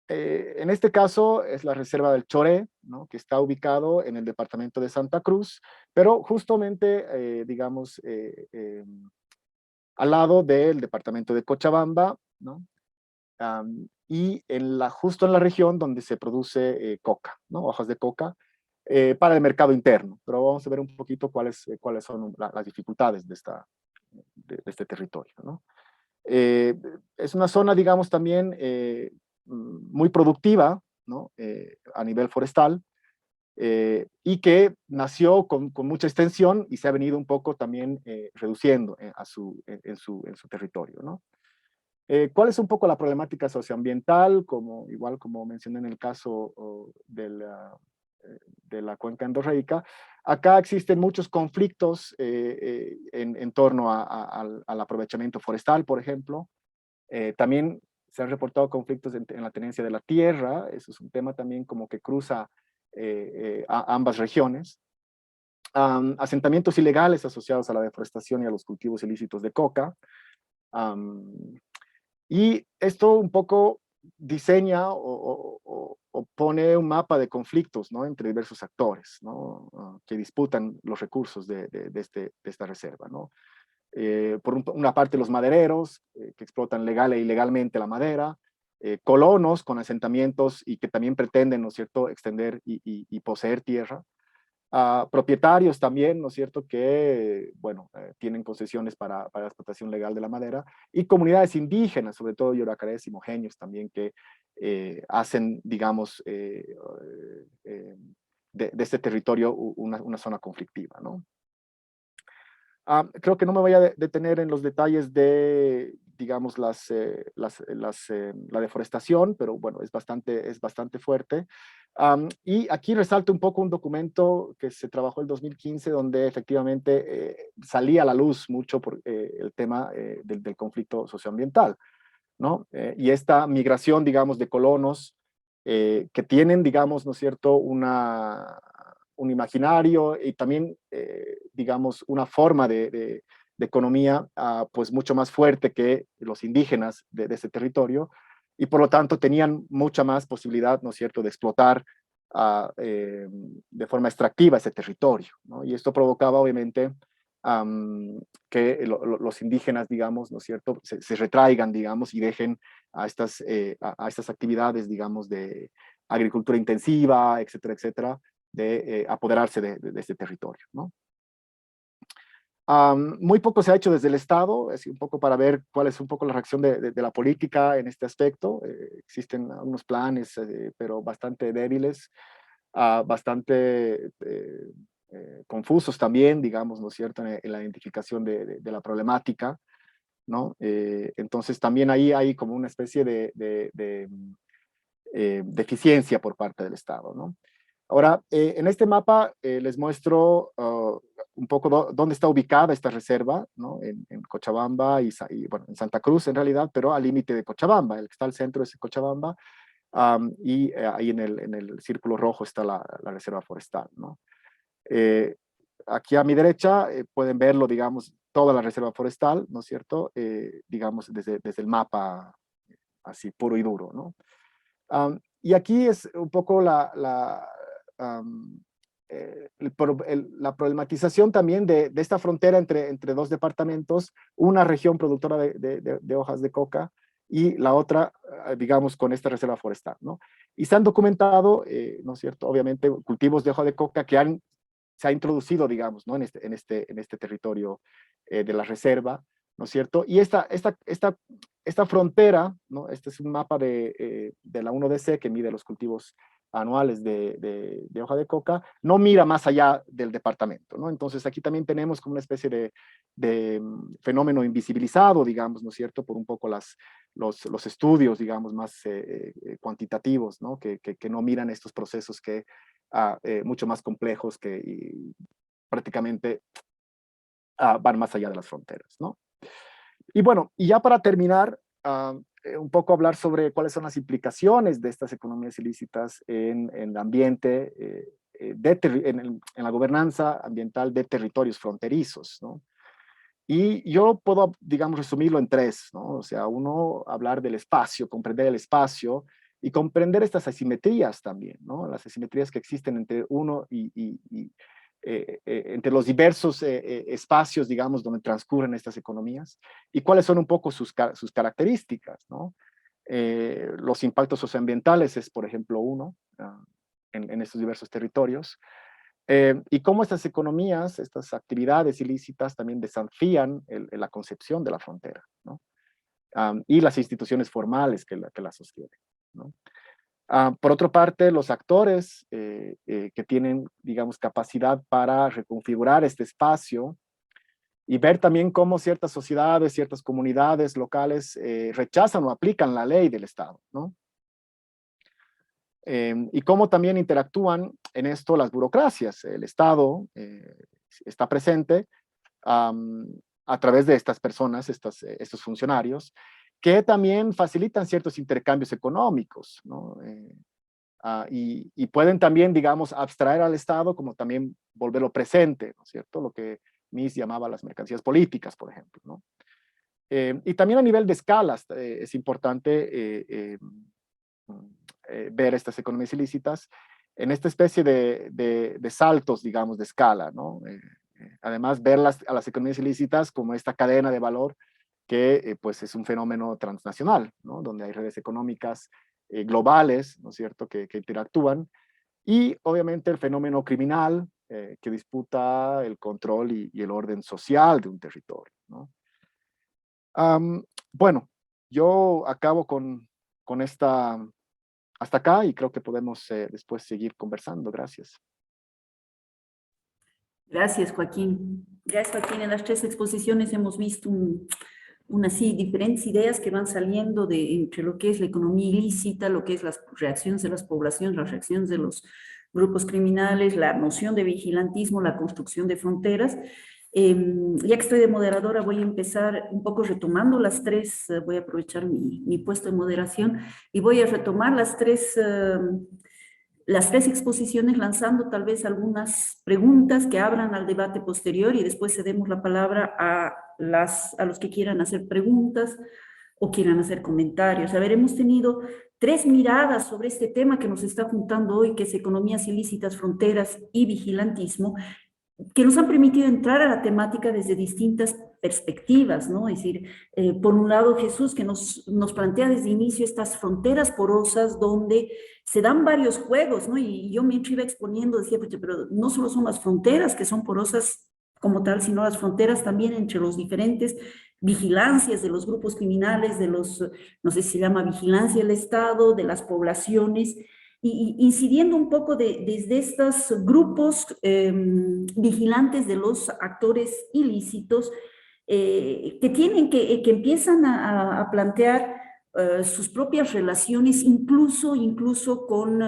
en este caso es la reserva del Choré, ¿no?, que está ubicado en el departamento de Santa Cruz, pero justamente, digamos, al lado del departamento de Cochabamba, ¿no? Y justo en la región donde se produce coca, ¿no?, hojas de coca, para el mercado interno. Pero vamos a ver un poquito cuáles son las dificultades de este territorio, ¿no? Es una zona, digamos, también muy productiva, ¿no?, a nivel forestal, y que nació con mucha extensión y se ha venido un poco también reduciendo en su territorio, ¿no? ¿Cuál es un poco la problemática socioambiental? Igual como mencioné en el caso de la cuenca endorreica. Acá existen muchos conflictos en torno al aprovechamiento forestal, por ejemplo. También se han reportado conflictos en la tenencia de la tierra. Eso es un tema también como que cruza a ambas regiones. Asentamientos ilegales asociados a la deforestación y a los cultivos ilícitos de coca. Y esto un poco diseña o pone un mapa de conflictos, ¿no?, entre diversos actores, ¿no?, que disputan los recursos de esta reserva, ¿no? Por una parte, los madereros, que explotan legal e ilegalmente la madera, colonos con asentamientos y que también pretenden, ¿no es cierto?, extender y poseer tierra, propietarios también, ¿no es cierto?, que, bueno, tienen concesiones para la explotación legal de la madera, y comunidades indígenas, sobre todo yoracarés y mojeños también, que hacen, digamos, de este territorio una zona conflictiva, ¿no? Creo que no me voy a detener en los detalles de, digamos, la deforestación, pero bueno, es bastante fuerte. Y aquí resalto un poco un documento que se trabajó en 2015, donde efectivamente salía a la luz mucho por el tema del conflicto socioambiental, ¿no? Y esta migración, digamos, de colonos que tienen, digamos, ¿no es cierto?, un imaginario y también, digamos, una forma de economía, pues mucho más fuerte que los indígenas de ese territorio, y por lo tanto tenían mucha más posibilidad, ¿no es cierto?, de explotar de forma extractiva ese territorio, ¿no? Y esto provocaba, obviamente, que los indígenas, digamos, ¿no es cierto?, se retraigan, digamos, y dejen a estas actividades, digamos, de agricultura intensiva, etcétera, etcétera, de apoderarse de este territorio, ¿no? Muy poco se ha hecho desde el Estado, es un poco para ver cuál es un poco la reacción de la política en este aspecto. Existen algunos planes, pero bastante débiles, bastante confusos también, digamos, ¿no es cierto?, en la identificación de la problemática, ¿no? Entonces también ahí hay como una especie de deficiencia por parte del Estado, ¿no? Ahora, en este mapa les muestro un poco dónde está ubicada esta reserva, ¿no? En Cochabamba y, bueno, en Santa Cruz en realidad, pero al límite de Cochabamba. El que está al centro es Cochabamba, y ahí en el círculo rojo está la reserva forestal, ¿no? Aquí a mi derecha pueden verlo, digamos, toda la reserva forestal, ¿no es cierto?, digamos, desde el mapa así puro y duro, ¿no? Y aquí es un poco la problematización también de esta frontera entre dos departamentos, una región productora de hojas de coca y la otra, digamos, con esta reserva forestal, ¿no? Y se han documentado, ¿no es cierto?, obviamente, cultivos de hoja de coca que se ha introducido, digamos, ¿no?, en este territorio de la reserva, ¿no es cierto? Y esta frontera, ¿no? Este es un mapa de la 1DC que mide los cultivos anuales de hoja de coca, no mira más allá del departamento, ¿no? Entonces aquí también tenemos como una especie de fenómeno invisibilizado, digamos, ¿no es cierto?, por un poco los estudios, digamos, más cuantitativos, ¿no?, que no miran estos procesos mucho más complejos que prácticamente van más allá de las fronteras, ¿no? Y bueno, y ya para terminar, un poco hablar sobre cuáles son las implicaciones de estas economías ilícitas en el ambiente, en la gobernanza ambiental de territorios fronterizos, ¿no? Y yo puedo, digamos, resumirlo en tres, ¿no? O sea, uno, hablar del espacio, comprender el espacio y comprender estas asimetrías también, ¿no? Las asimetrías que existen entre uno entre los diversos espacios, digamos, donde transcurren estas economías y cuáles son un poco sus características, ¿no? Los impactos socioambientales es, por ejemplo, uno en estos diversos territorios. Y cómo estas economías, estas actividades ilícitas también desafían la concepción de la frontera, ¿no? Y las instituciones formales que la sostienen, ¿no? Por otra parte, los actores que tienen, digamos, capacidad para reconfigurar este espacio y ver también cómo ciertas sociedades, ciertas comunidades locales rechazan o aplican la ley del Estado, ¿no? Y cómo también interactúan en esto las burocracias. El Estado está presente a través de estas personas, estos funcionarios, que también facilitan ciertos intercambios económicos, ¿no? Y pueden también, digamos, abstraer al Estado como también volverlo presente, ¿no es cierto? Lo que Mies llamaba las mercancías políticas, por ejemplo, ¿no? Y también a nivel de escalas es importante ver estas economías ilícitas en esta especie de saltos, digamos, de escala, ¿no? Además, ver a las economías ilícitas como esta cadena de valor que pues es un fenómeno transnacional, ¿no? Donde hay redes económicas globales, ¿no es cierto?, que interactúan, y obviamente el fenómeno criminal que disputa el control y el orden social de un territorio, ¿no? Bueno, yo acabo con esta, hasta acá, y creo que podemos después seguir conversando. Gracias. Gracias, Joaquín. Gracias, Joaquín. En las tres exposiciones hemos visto diferentes ideas que van saliendo entre lo que es la economía ilícita, lo que es las reacciones de las poblaciones, las reacciones de los grupos criminales, la noción de vigilantismo, la construcción de fronteras. Ya que estoy de moderadora, voy a empezar un poco retomando las tres, voy a aprovechar mi puesto de moderación y voy a retomar las tres exposiciones, lanzando tal vez algunas preguntas que abran al debate posterior, y después cedemos la palabra a los que quieran hacer preguntas o quieran hacer comentarios. A ver, hemos tenido tres miradas sobre este tema que nos está juntando hoy, que es economías ilícitas, fronteras y vigilantismo, que nos han permitido entrar a la temática desde distintas perspectivas, ¿no? Es decir, por un lado Jesús, que nos plantea desde inicio estas fronteras porosas donde se dan varios juegos, ¿no? Y yo mientras iba exponiendo decía, pero no solo son las fronteras que son porosas como tal, sino las fronteras también entre los diferentes vigilancias de los grupos criminales, no sé si se llama vigilancia del Estado, de las poblaciones, y incidiendo un poco desde estos grupos vigilantes de los actores ilícitos, que empiezan a plantear sus propias relaciones, incluso con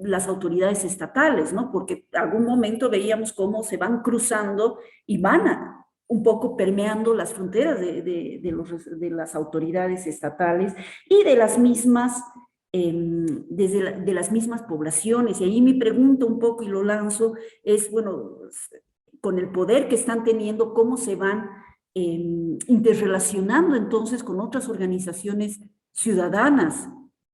las autoridades estatales, ¿no? Porque en algún momento veíamos cómo se van cruzando y van un poco permeando las fronteras de las autoridades estatales y de las mismas de las mismas poblaciones. Y ahí mi pregunta un poco, y lo lanzo, es, bueno, con el poder que están teniendo, ¿cómo se van interrelacionando entonces con otras organizaciones ciudadanas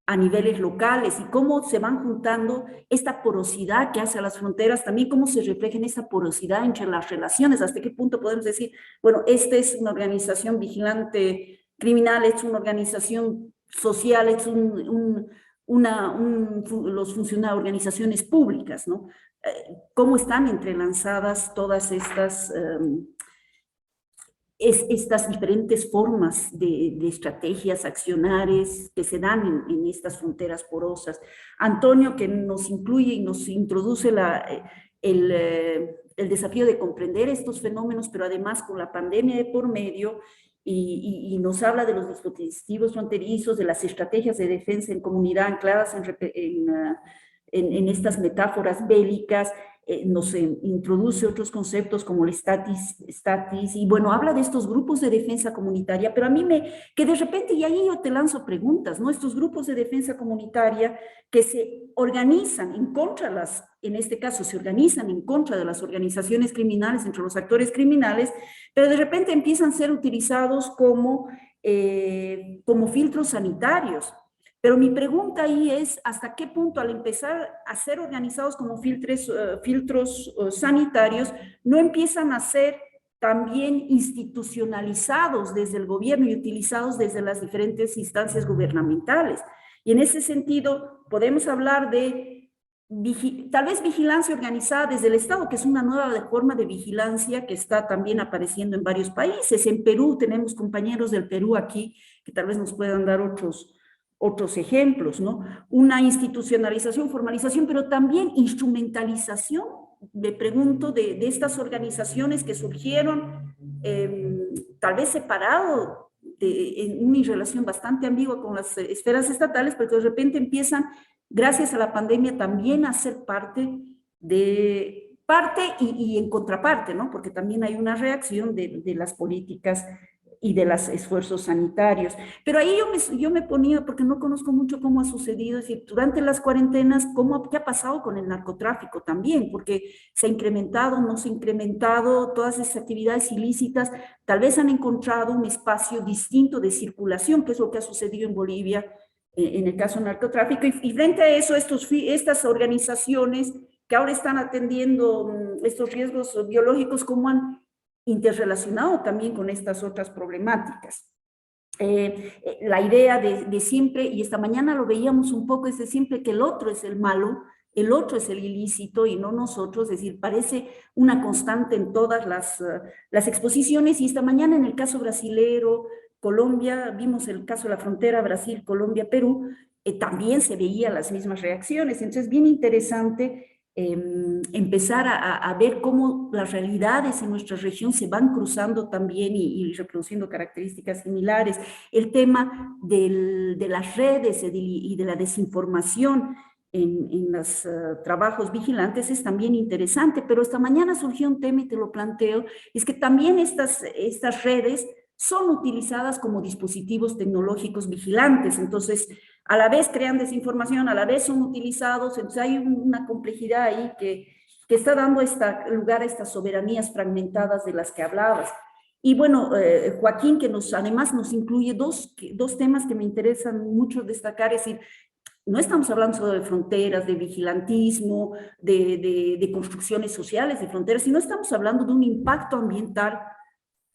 a niveles locales, y cómo se van juntando esta porosidad que hace a las fronteras, también cómo se refleja en esa porosidad entre las relaciones, hasta qué punto podemos decir, bueno, esta es una organización vigilante criminal, es una organización social, es los funcionarios, organizaciones públicas, ¿no? ¿Cómo están entrelazadas todas estas diferentes formas de estrategias accionarias que se dan en estas fronteras porosas? Antonio, que nos incluye y nos introduce el desafío de comprender estos fenómenos, pero además con la pandemia de por medio, y nos habla de los dispositivos fronterizos, de las estrategias de defensa en comunidad ancladas en estas metáforas bélicas. Nos introduce otros conceptos como el statis, y bueno, habla de estos grupos de defensa comunitaria, pero a mí que de repente, y ahí yo te lanzo preguntas, ¿no? Estos grupos de defensa comunitaria que se organizan en este caso se organizan en contra de las organizaciones criminales, entre los actores criminales, pero de repente empiezan a ser utilizados como filtros sanitarios. Pero mi pregunta ahí es, ¿hasta qué punto, al empezar a ser organizados como filtros sanitarios, no empiezan a ser también institucionalizados desde el gobierno y utilizados desde las diferentes instancias gubernamentales? Y en ese sentido, podemos hablar de tal vez vigilancia organizada desde el Estado, que es una nueva forma de vigilancia que está también apareciendo en varios países. En Perú tenemos compañeros del Perú aquí que tal vez nos puedan dar otros ejemplos, ¿no? Una institucionalización, formalización, pero también instrumentalización, me pregunto, de estas organizaciones que surgieron tal vez separado, en una relación bastante ambigua con las esferas estatales, pero que de repente empiezan gracias a la pandemia también a ser parte y en contraparte, ¿no? Porque también hay una reacción de las políticas y de los esfuerzos sanitarios. Pero ahí yo me ponía, porque no conozco mucho cómo ha sucedido, es decir, durante las cuarentenas, ¿qué ha pasado con el narcotráfico también? Porque se ha incrementado, no se ha incrementado, todas esas actividades ilícitas tal vez han encontrado un espacio distinto de circulación, que es lo que ha sucedido en Bolivia en el caso del narcotráfico, y frente a eso, estas organizaciones que ahora están atendiendo estos riesgos biológicos, ¿cómo han interrelacionado también con estas otras problemáticas? La idea de siempre, y esta mañana lo veíamos un poco, es de siempre que el otro es el malo, el otro es el ilícito y no nosotros, es decir, parece una constante en todas las exposiciones, y esta mañana en el caso brasilero, Colombia, vimos el caso de la frontera Brasil, Colombia, Perú, también se veían las mismas reacciones. Entonces, bien interesante empezar a ver cómo las realidades en nuestra región se van cruzando también y reproduciendo características similares. El tema de las redes y de la desinformación en los trabajos vigilantes es también interesante, pero esta mañana surgió un tema y te lo planteo, es que también estas redes son utilizadas como dispositivos tecnológicos vigilantes. Entonces, a la vez crean desinformación, a la vez son utilizados, entonces hay una complejidad ahí que está dando lugar a estas soberanías fragmentadas de las que hablabas. Y bueno, Joaquín, que además nos incluye dos temas que me interesan mucho destacar, es decir, no estamos hablando solo de fronteras, de vigilantismo, de construcciones sociales de fronteras, sino estamos hablando de un impacto ambiental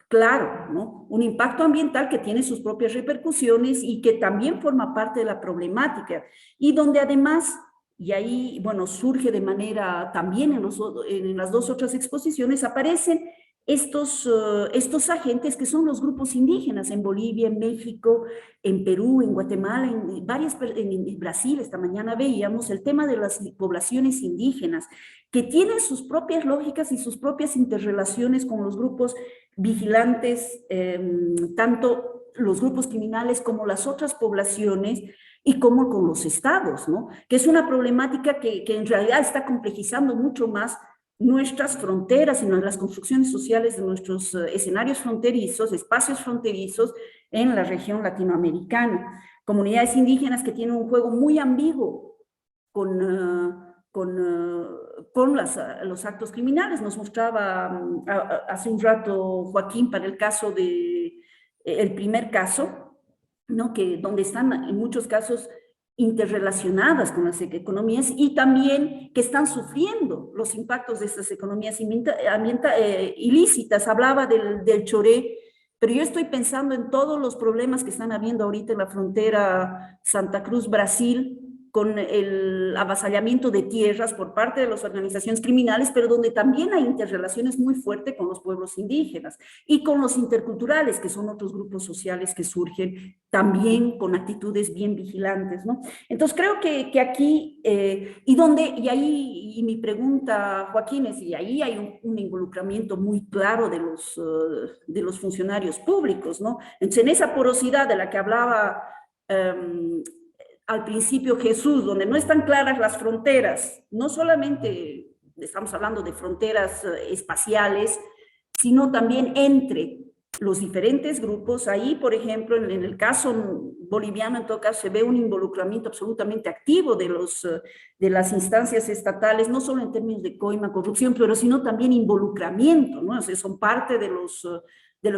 claro, ¿no? Un impacto ambiental que tiene sus propias repercusiones y que también forma parte de la problemática, y donde además, y ahí, bueno, surge de manera también en las dos otras exposiciones, aparecen estos agentes que son los grupos indígenas en Bolivia, en México, en Perú, en Guatemala, en Brasil. Esta mañana veíamos el tema de las poblaciones indígenas, que tienen sus propias lógicas y sus propias interrelaciones con los grupos vigilantes, tanto los grupos criminales como las otras poblaciones, y como con los estados, ¿no? Que es una problemática que en realidad está complejizando mucho más nuestras fronteras y las construcciones sociales de nuestros escenarios fronterizos, espacios fronterizos en la región latinoamericana. Comunidades indígenas que tienen un juego muy ambiguo con los actos criminales. Nos mostraba hace un rato Joaquín para el caso el primer caso, ¿no? Donde están en muchos casos interrelacionadas con las economías, y también que están sufriendo los impactos de estas economías ilícitas. Hablaba del choré, pero yo estoy pensando en todos los problemas que están habiendo ahorita en la frontera Santa Cruz-Brasil, con el avasallamiento de tierras por parte de las organizaciones criminales, pero donde también hay interrelaciones muy fuertes con los pueblos indígenas y con los interculturales, que son otros grupos sociales que surgen también con actitudes bien vigilantes, ¿no? Entonces creo que aquí, y mi pregunta, Joaquín, es, y ahí hay un involucramiento muy claro de los funcionarios públicos, ¿no? Entonces, en esa porosidad de la que hablaba al principio Jesús, donde no están claras las fronteras, no solamente estamos hablando de fronteras espaciales, sino también entre los diferentes grupos. Ahí, por ejemplo, en el caso boliviano, en todo caso, se ve un involucramiento absolutamente activo de las instancias estatales, no solo en términos de coima, corrupción, pero sino también involucramiento, ¿no? O sea, son parte de los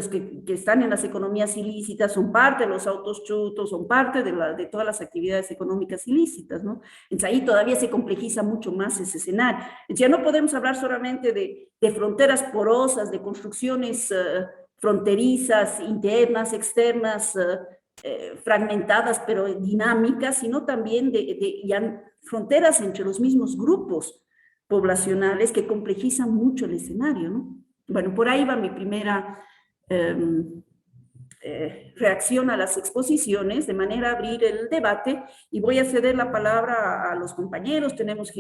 que están en las economías ilícitas, son parte de los autos chutos, son parte de todas las actividades económicas ilícitas, ¿no? Entonces ahí todavía se complejiza mucho más ese escenario. Entonces ya no podemos hablar solamente de fronteras porosas, de construcciones fronterizas, internas, externas, fragmentadas pero dinámicas, sino también ya fronteras entre los mismos grupos poblacionales que complejizan mucho el escenario, ¿no? Bueno, por ahí va mi primera reacción a las exposiciones, de manera a abrir el debate, y voy a ceder la palabra a los compañeros. Tenemos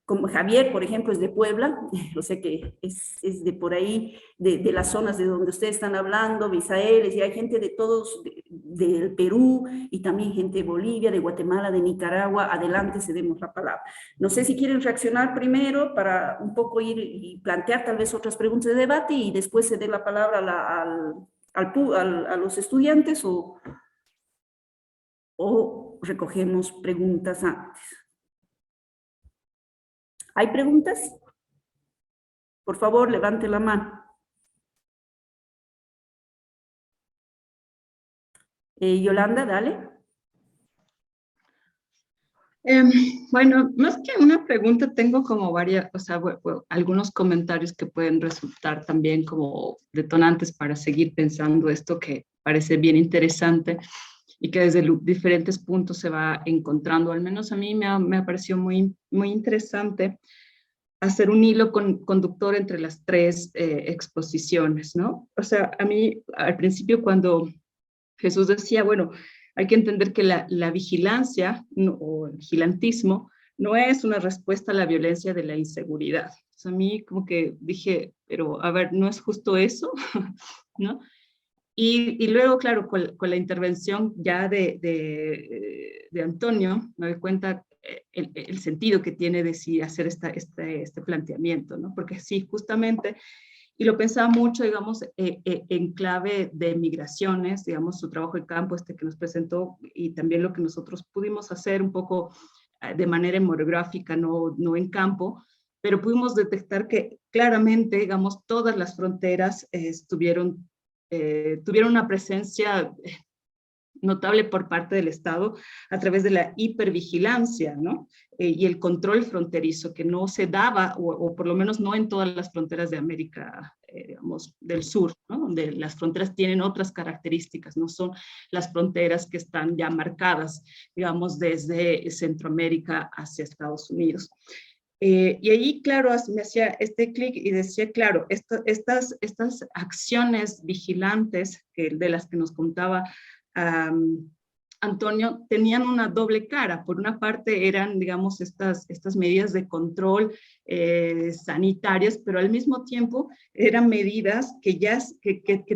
como Javier, por ejemplo, es de Puebla, yo sé que es de por ahí, de las zonas de donde ustedes están hablando, Misael, y hay gente de todos, del Perú, y también gente de Bolivia, de Guatemala, de Nicaragua. Adelante, cedemos la palabra. No sé si quieren reaccionar primero para un poco ir y plantear tal vez otras preguntas de debate, y después ceder la palabra a los estudiantes, o recogemos preguntas antes. ¿Hay preguntas? Por favor, levante la mano. Yolanda, dale. Bueno, más que una pregunta, tengo como varias, o sea, algunos comentarios que pueden resultar también como detonantes para seguir pensando esto, que parece bien interesante y que desde diferentes puntos se va encontrando. Al menos a mí me ha parecido muy interesante hacer un hilo conductor entre las tres exposiciones, ¿no? O sea, a mí al principio, cuando Jesús decía, bueno, hay que entender que la vigilancia o el vigilantismo no es una respuesta a la violencia de la inseguridad. O sea, a mí como que dije, pero a ver, ¿no es justo eso? ¿No? Y luego, claro, con la intervención ya de Antonio, me doy cuenta el sentido que tiene de sí hacer este planteamiento, ¿no? Porque sí, justamente, y lo pensaba mucho, digamos, en clave de migraciones, digamos, su trabajo de campo, que nos presentó, y también lo que nosotros pudimos hacer un poco de manera hemorográfica, no en campo, pero pudimos detectar que claramente, digamos, todas las fronteras tuvieron una presencia notable por parte del Estado a través de la hipervigilancia, ¿no? Y el control fronterizo, que no se daba, o por lo menos no en todas las fronteras de América, digamos, del sur, ¿no? Donde las fronteras tienen otras características, no son las fronteras que están ya marcadas, digamos, desde Centroamérica hacia Estados Unidos. Y ahí, claro, me hacía este clic y decía, claro, estas acciones vigilantes de las que nos contaba Antonio, tenían una doble cara. Por una parte eran, digamos, estas medidas de control sanitarias, pero al mismo tiempo eran medidas que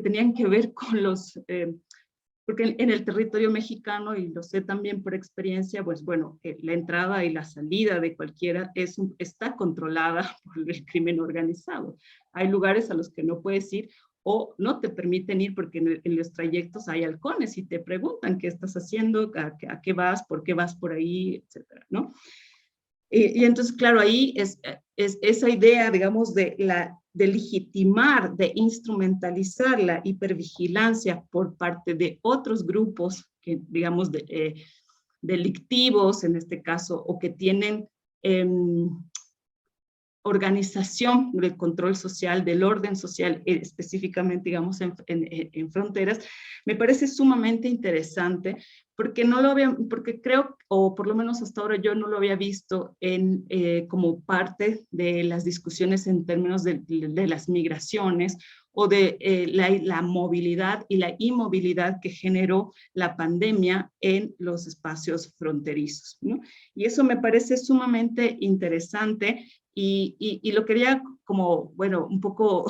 tenían que ver con los... porque en el territorio mexicano, y lo sé también por experiencia, pues bueno, la entrada y la salida de cualquiera está controlada por el crimen organizado. Hay lugares a los que no puedes ir o no te permiten ir porque en los trayectos hay halcones y te preguntan qué estás haciendo, a qué vas, por qué vas por ahí, etcétera, ¿no? Y entonces, claro, ahí es esa idea, digamos, de legitimar, de instrumentalizar la hipervigilancia por parte de otros grupos, que, digamos, delictivos en este caso, o que tienen organización del control social, del orden social, específicamente, digamos, en fronteras, me parece sumamente interesante, porque porque creo, o por lo menos hasta ahora yo no lo había visto como parte de las discusiones en términos de las migraciones, o de la movilidad y la inmovilidad que generó la pandemia en los espacios fronterizos, ¿no? Y eso me parece sumamente interesante. Y lo quería como, bueno, un poco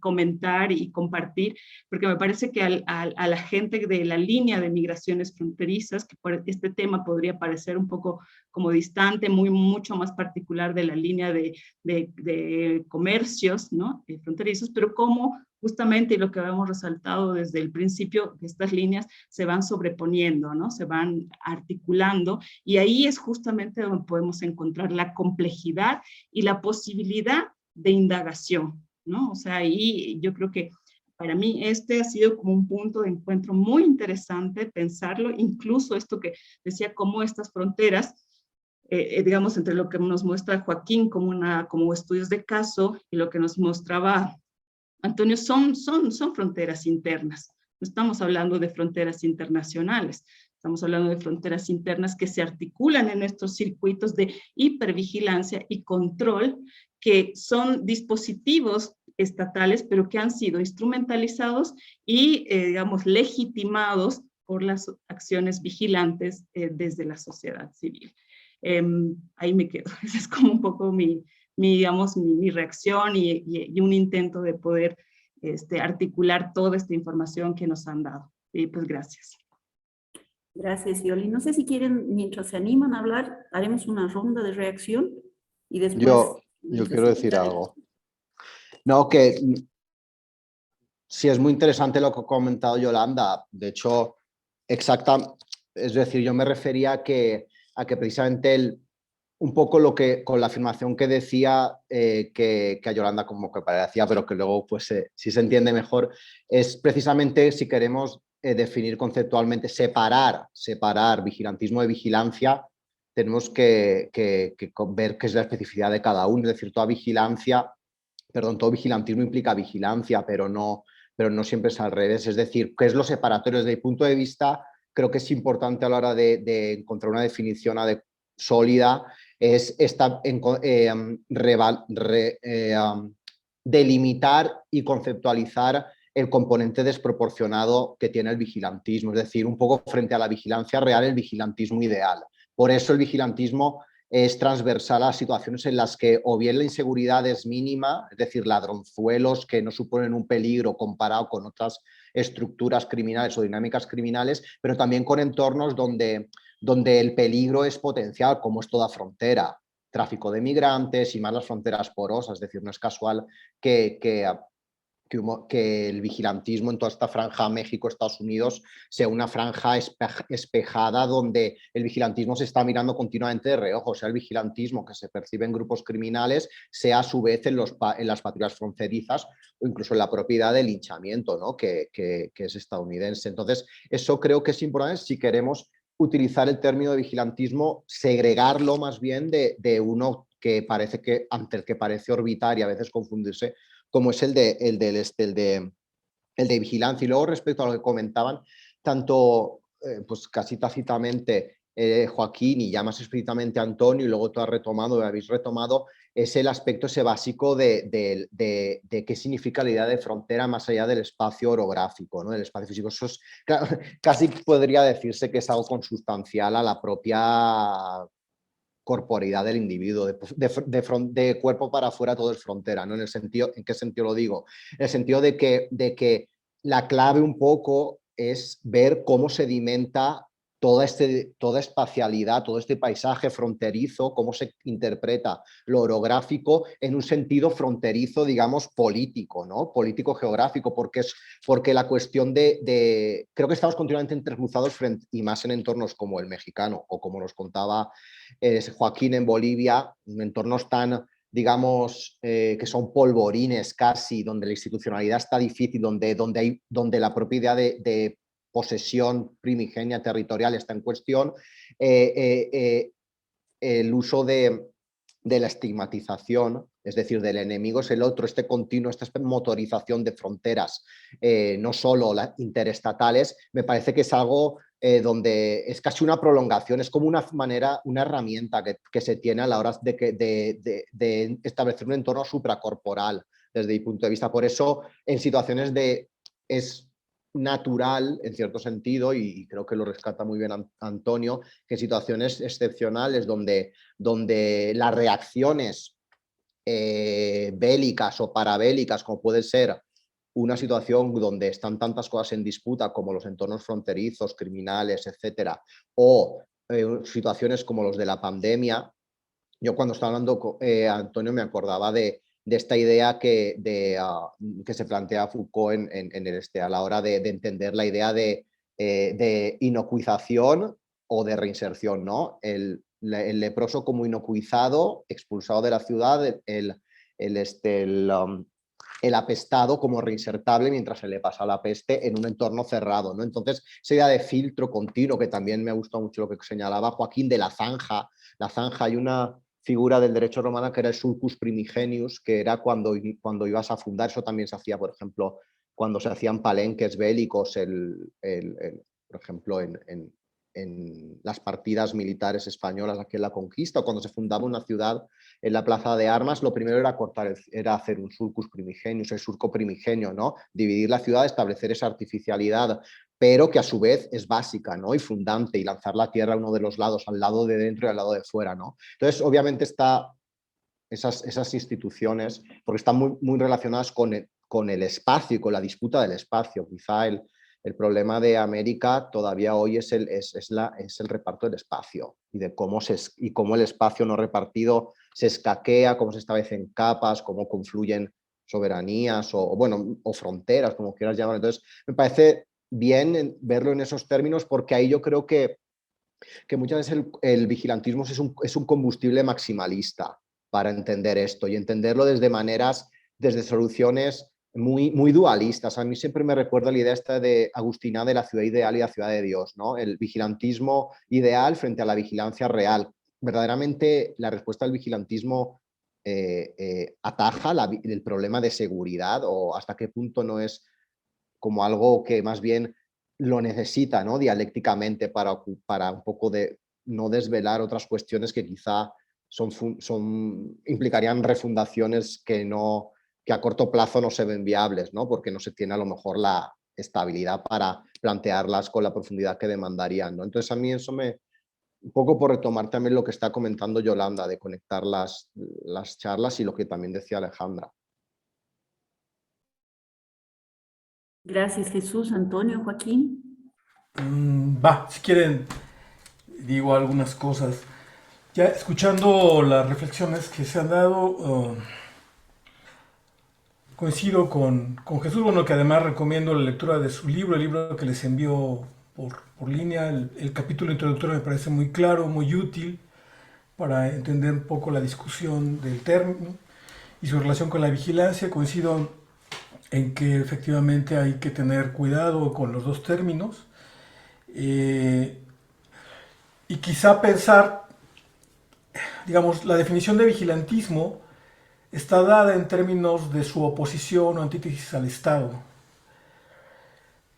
comentar y compartir, porque me parece que a la gente de la línea de migraciones fronterizas, que por este tema podría parecer un poco como distante, mucho más particular de la línea de comercios, ¿no? Fronterizos, pero como justamente, y lo que habíamos resaltado desde el principio, que estas líneas se van sobreponiendo, ¿no? Se van articulando, y ahí es justamente donde podemos encontrar la complejidad y la posibilidad de indagación, ¿no? O sea, ahí yo creo que para mí ha sido como un punto de encuentro muy interesante pensarlo, incluso esto que decía, cómo estas fronteras, digamos, entre lo que nos muestra Joaquín como estudios de caso y lo que nos mostraba Antonio, son fronteras internas. No estamos hablando de fronteras internacionales. Estamos hablando de fronteras internas que se articulan en estos circuitos de hipervigilancia y control, que son dispositivos estatales, pero que han sido instrumentalizados y, digamos, legitimados por las acciones vigilantes desde la sociedad civil. Ahí me quedo. Esa es como un poco digamos, mi reacción y un intento de poder articular toda esta información que nos han dado. Y pues gracias. Gracias, Yoli. No sé si quieren, mientras se animan a hablar, haremos una ronda de reacción y después... Yo quiero decir algo. No, que sí es muy interesante lo que ha comentado Yolanda. De hecho, es decir, yo me refería a que precisamente un poco con la afirmación que decía, que a Yolanda como que parecía, pero que luego pues si se entiende mejor, es precisamente si queremos definir conceptualmente, separar vigilantismo de vigilancia, tenemos que ver qué es la especificidad de cada uno. Es decir, todo vigilantismo implica vigilancia, pero no siempre es al revés. Es decir, ¿qué es lo separatorio? Desde mi punto de vista, creo que es importante a la hora de encontrar una definición sólida, es delimitar y conceptualizar el componente desproporcionado que tiene el vigilantismo, es decir, un poco frente a la vigilancia real, el vigilantismo ideal. Por eso el vigilantismo es transversal a situaciones en las que o bien la inseguridad es mínima, es decir, ladronzuelos que no suponen un peligro comparado con otras estructuras criminales o dinámicas criminales, pero también con entornos donde el peligro es potencial, como es toda frontera, tráfico de migrantes y más las fronteras porosas. Es decir, no es casual que el vigilantismo en toda esta franja México-Estados Unidos sea una franja espejada donde el vigilantismo se está mirando continuamente de reojo, sea el vigilantismo que se percibe en grupos criminales, sea a su vez en las patrullas fronterizas o incluso en la propiedad del linchamiento, ¿no? que es estadounidense. Entonces, eso creo que es importante si queremos utilizar el término de vigilantismo, segregarlo más bien de uno que parece ante el que parece orbitar y a veces confundirse, como es el de vigilancia. Y luego respecto a lo que comentaban, tanto pues casi tácitamente Joaquín y ya más explícitamente Antonio, y luego tú habéis retomado, es el aspecto ese básico de qué significa la idea de frontera más allá del espacio orográfico, ¿no? Del espacio físico. Eso es, casi podría decirse que es algo consustancial a la propia corporeidad del individuo, de cuerpo para afuera todo es frontera, ¿no? ¿En qué sentido lo digo? En el sentido de que la clave un poco es ver cómo sedimenta toda espacialidad, todo este paisaje fronterizo, cómo se interpreta lo orográfico en un sentido fronterizo, digamos, político, ¿no? Político-geográfico, porque la cuestión creo que estamos continuamente entrecruzados y más en entornos como el mexicano o como nos contaba Joaquín en Bolivia, en entornos tan, digamos, que son polvorines casi, donde la institucionalidad está difícil, donde la propia idea de posesión primigenia territorial está en cuestión, el uso de la estigmatización, es decir, del enemigo es el otro, este continuo, esta motorización de fronteras, no solo interestatales, me parece que es algo donde es casi una prolongación, es como una herramienta que se tiene a la hora de establecer un entorno supracorporal desde mi punto de vista. Por eso, en situaciones es natural, en cierto sentido, y creo que lo rescata muy bien Antonio, que en situaciones excepcionales donde las reacciones bélicas o parabélicas, como puede ser una situación donde están tantas cosas en disputa como los entornos fronterizos, criminales, etcétera, o situaciones como los de la pandemia. Yo cuando estaba hablando con Antonio me acordaba de esta idea que se plantea Foucault a la hora de entender la idea de inocuización o de reinserción, ¿no? El leproso como inocuizado, expulsado de la ciudad, el apestado como reinsertable mientras se le pasa la peste en un entorno cerrado, ¿no? Entonces, esa idea de filtro continuo, que también me gustó mucho lo que señalaba Joaquín, de la zanja, hay una figura del derecho romano que era el sulcus primigenius, que era cuando ibas a fundar, eso también se hacía, por ejemplo, cuando se hacían palenques bélicos, por ejemplo, en en las partidas militares españolas aquí en la conquista, o cuando se fundaba una ciudad en la plaza de armas, lo primero era era hacer un surcus primigenius, el surco primigenio, ¿no? Dividir la ciudad, establecer esa artificialidad, pero que a su vez es básica, ¿no? Y fundante, y lanzar la tierra a uno de los lados, al lado de dentro y al lado de fuera, ¿no? Entonces, obviamente esas instituciones, porque están muy relacionadas con el espacio y con la disputa del espacio. Quizá el problema de América todavía hoy es el reparto del espacio y de cómo el espacio no repartido se escaquea, cómo se establecen capas, cómo confluyen soberanías o fronteras, como quieras llamar. Entonces, me parece bien verlo en esos términos, porque ahí yo creo que muchas veces el vigilantismo es un combustible maximalista para entender esto y entenderlo desde soluciones muy dualistas. A mí siempre me recuerda la idea esta de Agustina de la ciudad ideal y la ciudad de Dios, ¿no? El vigilantismo ideal frente a la vigilancia real. Verdaderamente la respuesta al vigilantismo ataja el problema de seguridad, o hasta qué punto no es como algo que más bien lo necesita, ¿no? Dialécticamente para un poco de no desvelar otras cuestiones que quizá implicarían refundaciones que a corto plazo no se ven viables, ¿no? Porque no se tiene a lo mejor la estabilidad para plantearlas con la profundidad que demandarían, ¿no? Entonces a mí eso un poco por retomar también lo que está comentando Yolanda, de conectar las charlas y lo que también decía Alejandra. Gracias, Jesús. Antonio, Joaquín. Si quieren, digo algunas cosas. Ya escuchando las reflexiones que se han dado, coincido con Jesús, bueno, que además recomiendo la lectura de su libro, el libro que les envió por línea. El capítulo introductorio me parece muy claro, muy útil para entender un poco la discusión del término y su relación con la vigilancia. Coincido en que efectivamente hay que tener cuidado con los dos términos, y quizá pensar, digamos, la definición de vigilantismo está dada en términos de su oposición o antítesis al Estado.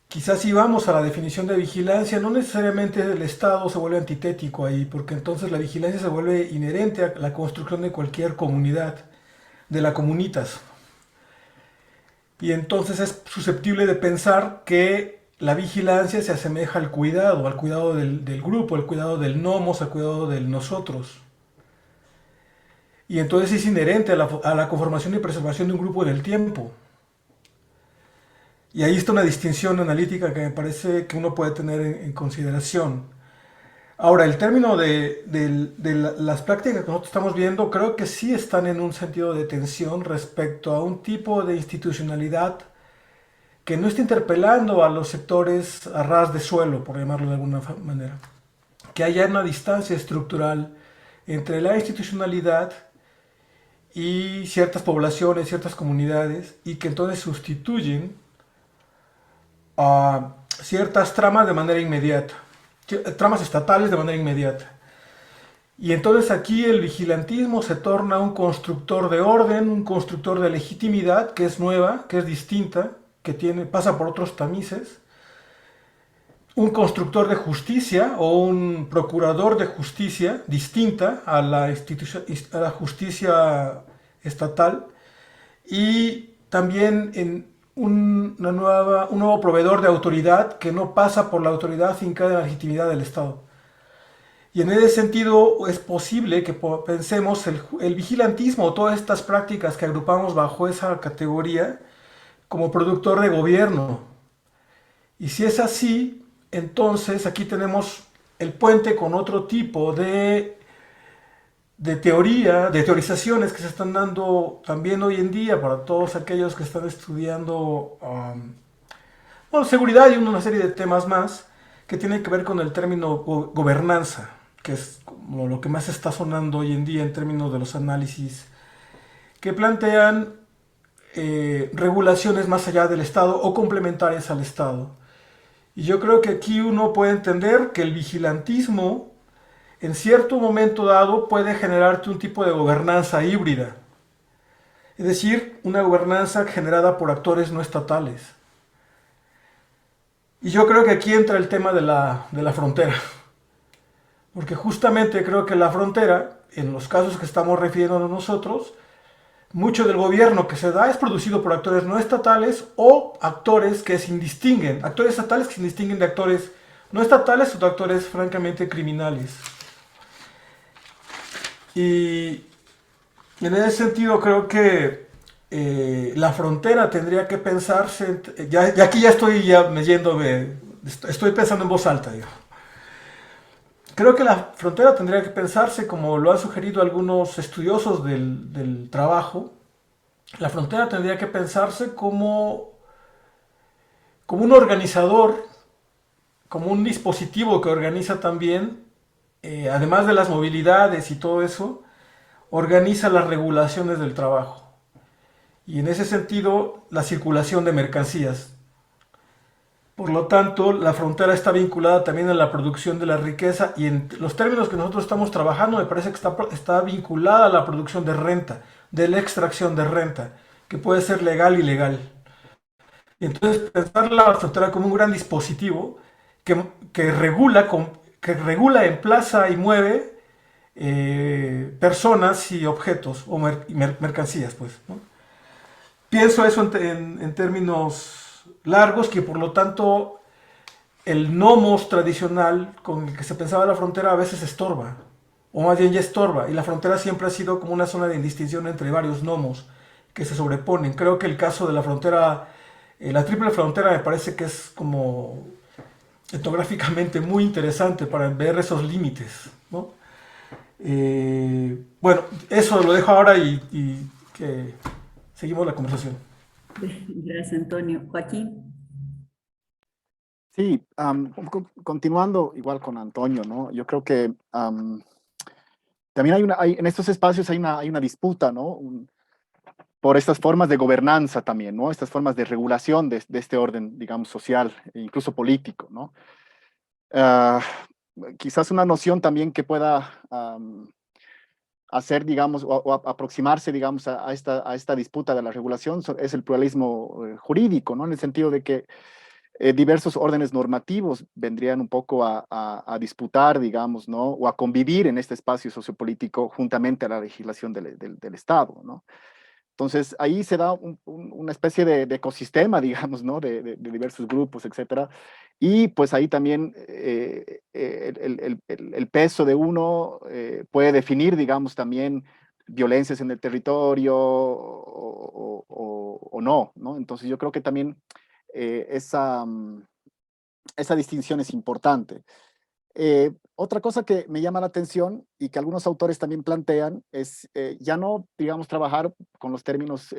Quizás si vamos a la definición de vigilancia, no necesariamente el Estado se vuelve antitético ahí, porque entonces la vigilancia se vuelve inherente a la construcción de cualquier comunidad, de la comunitas. Y entonces es susceptible de pensar que la vigilancia se asemeja al cuidado del grupo, al cuidado del nomos, al cuidado del nosotros. Y entonces es inherente a la conformación y preservación de un grupo en el tiempo. Y ahí está una distinción analítica que me parece que uno puede tener en consideración. Ahora, el término de las prácticas que nosotros estamos viendo, creo que sí están en un sentido de tensión respecto a un tipo de institucionalidad que no está interpelando a los sectores a ras de suelo, por llamarlo de alguna manera. Que haya una distancia estructural entre la institucionalidad y ciertas poblaciones, ciertas comunidades, y que entonces sustituyen a ciertas tramas de manera inmediata, tramas estatales de manera inmediata. Y entonces aquí el vigilantismo se torna un constructor de orden, un constructor de legitimidad que es nueva, que es distinta, que pasa por otros tamices, un constructor de justicia o un procurador de justicia distinta a la justicia estatal, y también en un nuevo proveedor de autoridad que no pasa por la autoridad fincada en la legitimidad del Estado. Y en ese sentido es posible que pensemos el vigilantismo o todas estas prácticas que agrupamos bajo esa categoría como productor de gobierno. Y si es así, entonces aquí tenemos el puente con otro tipo de teorizaciones que se están dando también hoy en día para todos aquellos que están estudiando seguridad y una serie de temas más que tienen que ver con el término gobernanza, que es como lo que más está sonando hoy en día en términos de los análisis que plantean regulaciones más allá del Estado o complementarias al Estado. Y yo creo que aquí uno puede entender que el vigilantismo en cierto momento dado puede generarte un tipo de gobernanza híbrida, es decir, una gobernanza generada por actores no estatales. Y yo creo que aquí entra el tema de la frontera, porque justamente creo que la frontera, en los casos que estamos refiriendo nosotros, mucho del gobierno que se da es producido por actores no estatales o actores que se indistinguen, actores estatales que se distinguen de actores no estatales o de actores francamente criminales. Y en ese sentido creo que la frontera tendría que pensarse, aquí ya estoy estoy pensando en voz alta, digo. Creo que la frontera tendría que pensarse, como lo han sugerido algunos estudiosos del trabajo, la frontera tendría que pensarse como un organizador, como un dispositivo que organiza también, además de las movilidades y todo eso, organiza las regulaciones del trabajo. Y en ese sentido, la circulación de mercancías. Por lo tanto, la frontera está vinculada también a la producción de la riqueza y en los términos que nosotros estamos trabajando me parece que está vinculada a la producción de renta, de la extracción de renta, que puede ser legal y ilegal. Y entonces pensar la frontera como un gran dispositivo que, que regula, que regula, emplaza y mueve personas y objetos o mercancías, pues, ¿no? Pienso eso en términos largos, que por lo tanto el nomos tradicional con el que se pensaba la frontera a veces estorba, o más bien ya estorba, y la frontera siempre ha sido como una zona de indistinción entre varios nomos que se sobreponen. Creo que el caso de la frontera, la triple frontera me parece que es como etnográficamente muy interesante para ver esos límites, ¿no? Bueno, eso lo dejo ahora y que seguimos la conversación. Gracias, Antonio. Joaquín. Sí, continuando igual con Antonio, ¿no? Yo creo que también en estos espacios hay una disputa, ¿no? Por estas formas de gobernanza también, ¿no? Estas formas de regulación de este orden, digamos, social e incluso político, ¿no? Ah, quizás una noción también que pueda hacer, digamos, o aproximarse, digamos, a esta disputa de la regulación es el pluralismo jurídico, ¿no? En el sentido de que diversos órdenes normativos vendrían un poco a disputar, digamos, ¿no? O a convivir en este espacio sociopolítico juntamente a la legislación del Estado, ¿no? Entonces, ahí se da una especie de ecosistema, digamos, ¿no? De diversos grupos, etcétera. Y pues ahí también el peso de uno puede definir, digamos, también violencias en el territorio o no, ¿no? Entonces, yo creo que también esa distinción es importante. Otra cosa que me llama la atención y que algunos autores también plantean es ya no, digamos, trabajar con los términos,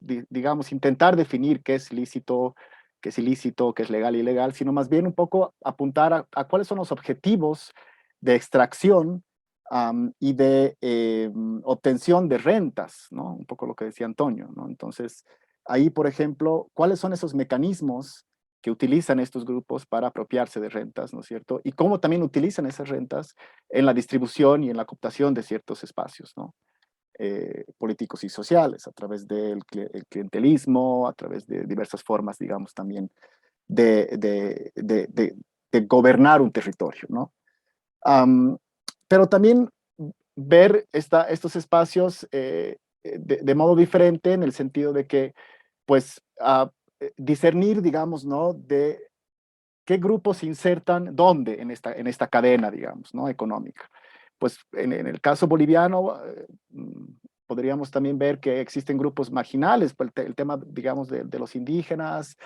digamos, intentar definir qué es lícito, qué es ilícito, qué es legal y ilegal, sino más bien un poco apuntar a cuáles son los objetivos de extracción y de obtención de rentas, ¿no? Un poco lo que decía Antonio, ¿no? Entonces, ahí, por ejemplo, ¿cuáles son esos mecanismos que utilizan estos grupos para apropiarse de rentas, ¿no es cierto? Y cómo también utilizan esas rentas en la distribución y en la cooptación de ciertos espacios, ¿no? Políticos y sociales, a través del clientelismo, a través de diversas formas, digamos, también de gobernar un territorio, ¿no? Pero también ver estos espacios de modo diferente en el sentido de que, pues, discernir, digamos, ¿no? De qué grupos se insertan dónde en esta cadena, digamos, ¿no? Económica. Pues en el caso boliviano, podríamos también ver que existen grupos marginales, pues, el tema, digamos, de los indígenas,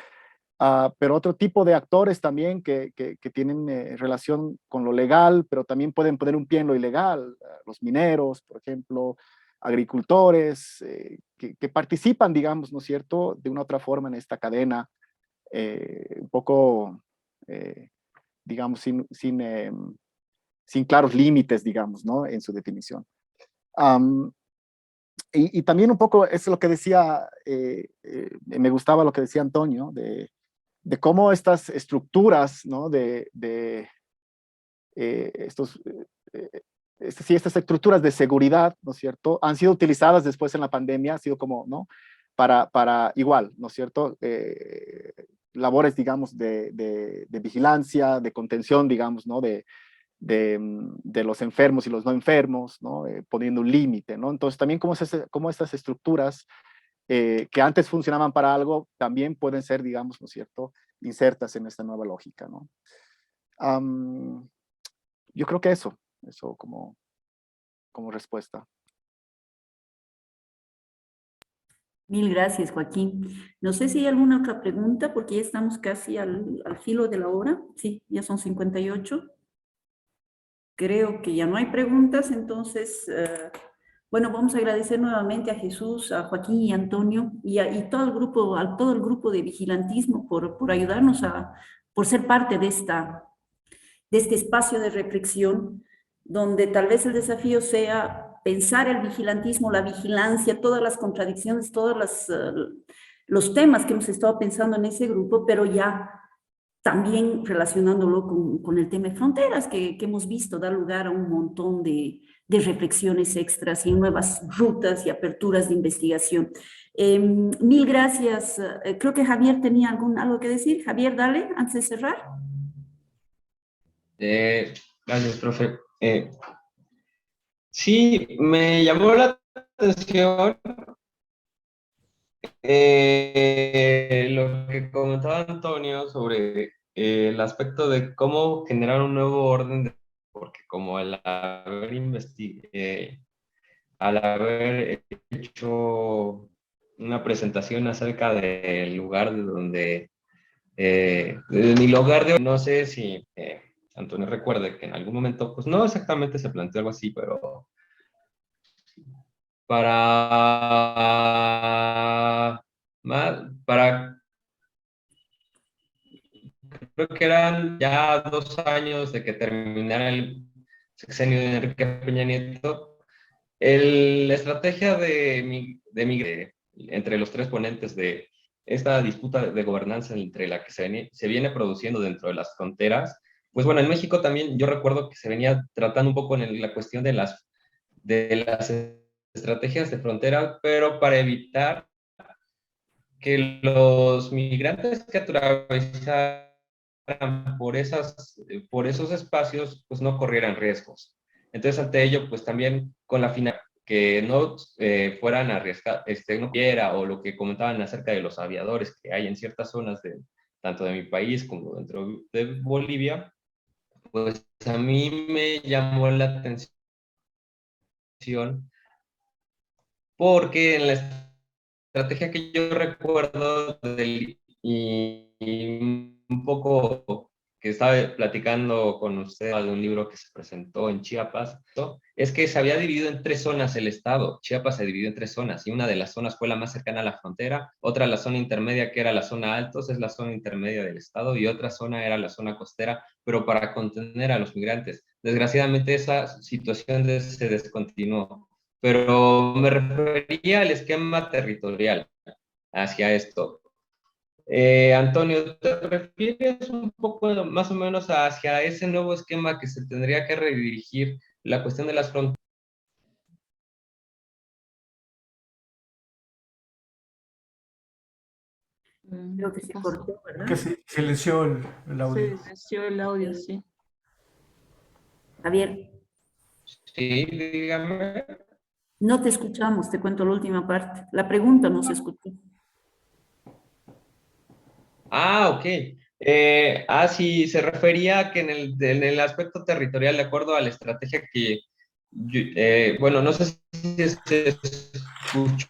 pero otro tipo de actores también que tienen relación con lo legal, pero también pueden poner un pie en lo ilegal, los mineros, por ejemplo, agricultores, que participan, digamos, ¿no es cierto?, de una u otra forma en esta cadena, un poco, digamos, sin claros límites, digamos, ¿no?, en su definición. Um, y también un poco es lo que decía, me gustaba lo que decía Antonio, de cómo estas estructuras, ¿no? Estos, sí, estas estructuras de seguridad, ¿no es cierto?, han sido utilizadas después en la pandemia, ha sido como, ¿no?, para igual, ¿no es cierto?, labores, digamos, de vigilancia, de contención, digamos, ¿no?, de los enfermos y los no enfermos, ¿no? Poniendo un límite, ¿no? Entonces también cómo estas estructuras que antes funcionaban para algo, también pueden ser, digamos, ¿no es cierto?, insertas en esta nueva lógica, ¿no? Yo creo que eso como respuesta. Mil gracias, Joaquín. No sé si hay alguna otra pregunta, porque ya estamos casi al filo de la hora. Sí, ya son 58. Creo que ya no hay preguntas, entonces, bueno, vamos a agradecer nuevamente a Jesús, a Joaquín y a Antonio y todo el grupo, a todo el grupo de vigilantismo por ayudarnos por ser parte de este espacio de reflexión, donde tal vez el desafío sea pensar el vigilantismo, la vigilancia, todas las contradicciones, todos los temas que hemos estado pensando en ese grupo, pero ya también relacionándolo con el tema de fronteras que hemos visto dar lugar a un montón de reflexiones extras y nuevas rutas y aperturas de investigación. Mil gracias. Creo que Javier tenía algo que decir. Javier, dale, antes de cerrar. Gracias, profe. Sí, me llamó la atención lo que comentaba Antonio sobre el aspecto de cómo generar un nuevo orden, porque como al haber hecho una presentación acerca del lugar de donde, de mi lugar de, no sé si Antonio recuerde que en algún momento, pues no exactamente se planteó algo así, pero para creo que eran ya 2 años de que terminara el sexenio de Enrique Peña Nieto, la estrategia entre los tres ponentes de esta disputa de gobernanza entre la que se viene produciendo dentro de las fronteras, pues bueno, en México también yo recuerdo que se venía tratando un poco en la cuestión de las estrategias de frontera, pero para evitar que los migrantes que atravesaran por esos espacios, pues no corrieran riesgos. Entonces, ante ello, pues también con la finalidad que no fueran a arriesgar, no quiera, o lo que comentaban acerca de los aviadores que hay en ciertas zonas tanto de mi país como dentro de Bolivia, pues a mí me llamó la atención porque en la estrategia que yo recuerdo y un poco que estaba platicando con usted de un libro que se presentó en Chiapas, ¿no?, es que se había dividido en 3 zonas el estado. Chiapas se dividió en 3 zonas y una de las zonas fue la más cercana a la frontera, otra la zona intermedia que era la zona altos, es la zona intermedia del estado, y otra zona era la zona costera, pero para contener a los migrantes. Desgraciadamente esa situación se descontinuó, pero me refería al esquema territorial hacia esto. Antonio, ¿te refieres un poco más o menos hacia ese nuevo esquema que se tendría que redirigir la cuestión de las fronteras? Creo que se cortó, ¿verdad? Que se silenció el audio. Se silenció el audio, sí. Javier, Sí, dígame. no te escuchamos, te cuento la última parte. La pregunta no se escuchó. Ok. Sí, se refería a que en el aspecto territorial, de acuerdo a la estrategia que, bueno, no sé si se escuchó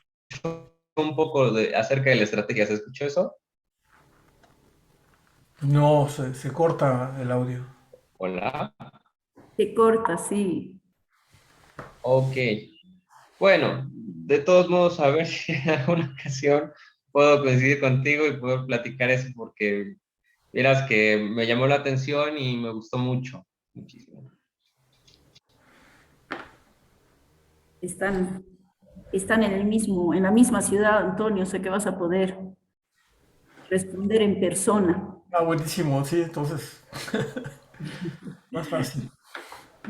un poco acerca de la estrategia, ¿se escuchó eso? No, se corta el audio. Hola. Se corta, sí. Ok. Bueno, de todos modos, a ver si en alguna ocasión puedo coincidir contigo y poder platicar eso, porque vieras que me llamó la atención y me gustó mucho, muchísimo. Están en la misma ciudad, Antonio, sé que vas a poder responder en persona. Buenísimo, sí, entonces, más fácil.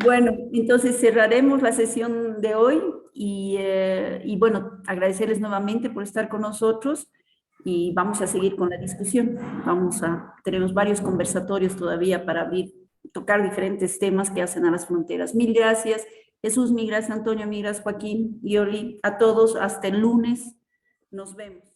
Bueno, entonces cerraremos la sesión de hoy y bueno, agradecerles nuevamente por estar con nosotros y vamos a seguir con la discusión. Tenemos varios conversatorios todavía para abrir tocar diferentes temas que hacen a las fronteras. Mil gracias, Jesús, mil gracias, Antonio, mil gracias, Joaquín, Yoli, a todos, hasta el lunes, nos vemos.